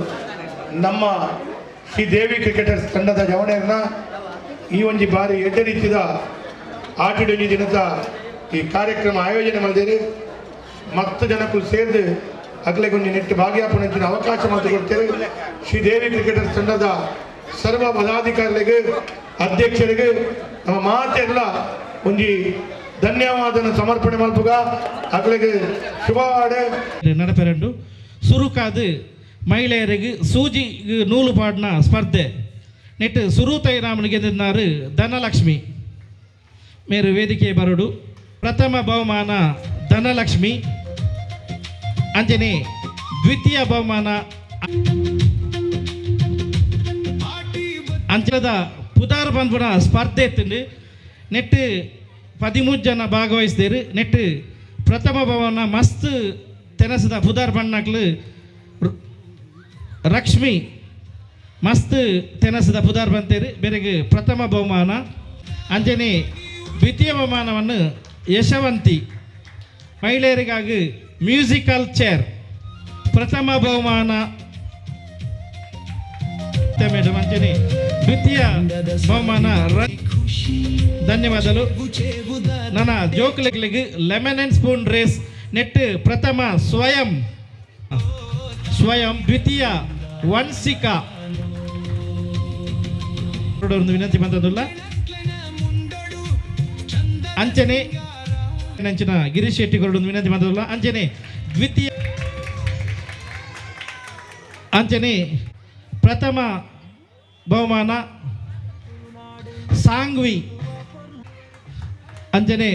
ನಮ್ಮ ಶ್ರೀದೇವಿ ಕ್ರಿಕೆಟರ್ಸ್ ತಂಡದ ಜವಣೆಯನ್ನ ಈ ಒಂಜಿ ಬಾರಿ ಎಡ್ಡೆ ರೀತಿಯ ಆಟಿಡೊಂಜಿ ದಿನದ ಈ ಕಾರ್ಯಕ್ರಮ ಆಯೋಜನೆ ಮಾಡಿದೇರಿ ಮತ್ತ ಜನಕ್ಕೂ ಸೇರಿದು ಅಗ್ಲೆಗೊಂದು ನೆಟ್ಟು ಭಾಗಿಯಾಪಣೆಂಚಿನ ಅವಕಾಶ ಮಾತು ಕೊಡ್ತೇವೆ ಶ್ರೀದೇವಿ ಕ್ರಿಕೆಟರ್ಸ್ ತಂಡದ ಸರ್ವ ಪದಾಧಿಕಾರಿಗಳಿಗೆ ಅಧ್ಯಕ್ಷರಿಗೆ ನಮ್ಮ ಮಾತೆಲ್ಲ ಒಂಜಿ ಧನ್ಯವಾದ ಸಮರ್ಪಣೆ ಮಲ್ಪುಗ ಅಗ್ಲೆಗೆ ಶುಭಾಡೆ ನಡಪೆರಡು ಸುರುಕಾದು ಮಹಿಳೆಯರಿಗೆ ಸೂಜಿ ನೂಲು ಪಾಡಿನ ಸ್ಪರ್ಧೆ ನೆಟ್ಟು ಸುರುತೈರಾಮನಿಗೆ ಗೆದ್ದಿದ್ದಾರೆ ಧನಲಕ್ಷ್ಮಿ ಮೇರು ವೇದಿಕೆ ಬರಡು ಪ್ರಥಮ ಬಹುಮಾನ ಧನಲಕ್ಷ್ಮಿ ಅಂಜನೆ ದ್ವಿತೀಯ ಬಹುಮಾನ ಅಂಚದ ಪುದಾರ್ ಬಂದ್ಬಿಡ ಸ್ಪರ್ಧೆ ಎತ್ತಿಂಡು ನೆಟ್ಟು 13 ಜನ ಭಾಗವಹಿಸಿದೇರು ನೆಟ್ಟು ಪ್ರಥಮ ಬಹುಮಾನ ಮಸ್ತ್ ತೆನಸದ ಪುದಾರ್ ಬಣ್ಣಕ್ಲು ಲಕ್ಷ್ಮಿ ಮಸ್ತ್ ತೆನಸದ ಪುದಾರ್ ಬಂತೇರು ಬೇರೆಗೆ ಪ್ರಥಮ ಬಹುಮಾನ ಅಂಜನೆ ದ್ವಿತೀಯ ಬಹುಮಾನವನ್ನು ಯಶವಂತಿ ಮಹಿಳೆಯರಿಗಾಗಿ ಮ್ಯೂಸಿಕಲ್ ಚೇರ್ ಪ್ರಥಮ ಬಹುಮಾನ ಮೇಡಮ್ ಅಂಜನೆ ದ್ವಿತೀಯ ಬಹುಮಾನ ಧನ್ಯವಾದಗಳು ನನ್ನ ಜೋಕ್ಲಿಗೆ ಲೆಮನ್ ಅಂಡ್ ಸ್ಪೂನ್ ರೇಸ್ ನೆಟ್ ಪ್ರಥಮ ಸ್ವಯಂ ದ್ವಿತೀಯ ವಂಶಿಕಾ ಒಂದು ವಿನಂತಿ ಬಂದದಿಲ್ಲ ಅಂಚನೆ ನಂಚಿನ ಗಿರೀಶ್ ಶೆಟ್ಟಿ ಒಂದು ವಿನಂತಿ ಬಂದದಿಲ್ಲ ಅಂಚನೆ ದ್ವಿತೀಯ ಅಂಚನೆ ಪ್ರಥಮ ಬಹುಮಾನ ಸಾಂಗ್ವಿ ಅಂಜನೆ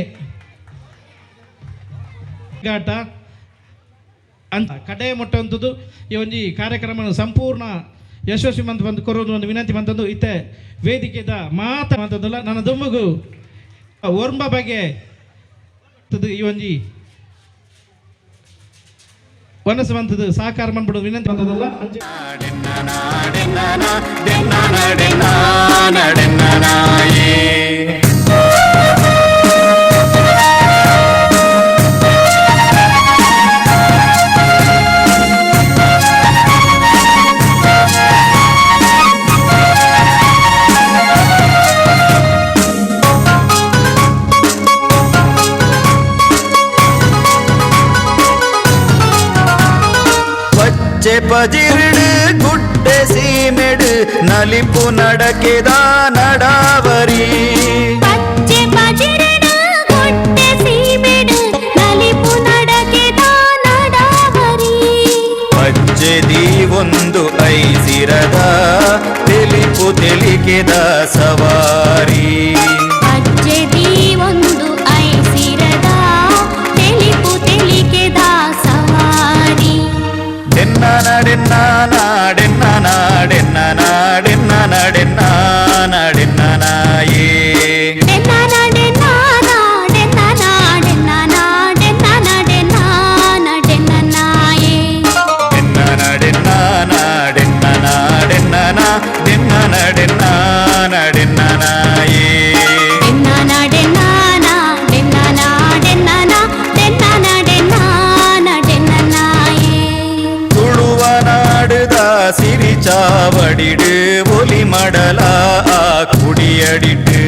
ಘಾಟ ಅಂತ ಕಡೆ ಮುಟ್ಟುವಂಥದ್ದು ಈ ಒಂದು ಕಾರ್ಯಕ್ರಮ ಸಂಪೂರ್ಣ ಯಶಸ್ವಿ ಮಂತ್ ಬಂದು ಕೊರೋದು ಒಂದು ವಿನಂತಿ ಬಂತಂದು ಇತ್ತೆ ವೇದಿಕೆದ ಮಾತಂತದಲ್ಲ ನನ್ನ ದುಮ್ಮಗು ಒರ್ಂಬ ಬಗ್ಗೆ ಈ ಒಂಜಿ ಒನಸು ಬಂತದ್ದು ಸಹಕಾರ ಮಾಡ್ಬಿಡೋದು ವಿನಂತಿ ಬಂದದಲ್ಲ ಪಜಿರ್ಡು ಗುಡ್ಡೆ ಸೀಮೆಡು ನಲಿಪು ನಡಕೆದ ನಡಾವರಿ ಪಜ್ಜೆದಿ ಒಂದು ಐಸಿರದ ತೆಲಿಪು ತೆಲಿಕೆದ ಸವಾರಿ ಒಂದು ಐಸಿರದ ತೆಲಿಪು ತೆಲಿಕೆದ ಸವಾರಿ ಡೆನ್ನ ನಾಡೆನ್ನ ನಾಡೆನ್ನ ನಾಡೆನ್ನ ನಾಡೆನ್ನ ನಾಡೆನ್ನ ನಾಡೆನ್ನ ನಾಯೇ ಚಾವಡಿಡು ಒಲಿ ಮಡಲ ಕುಡಿಯಡಿಟ್ಟು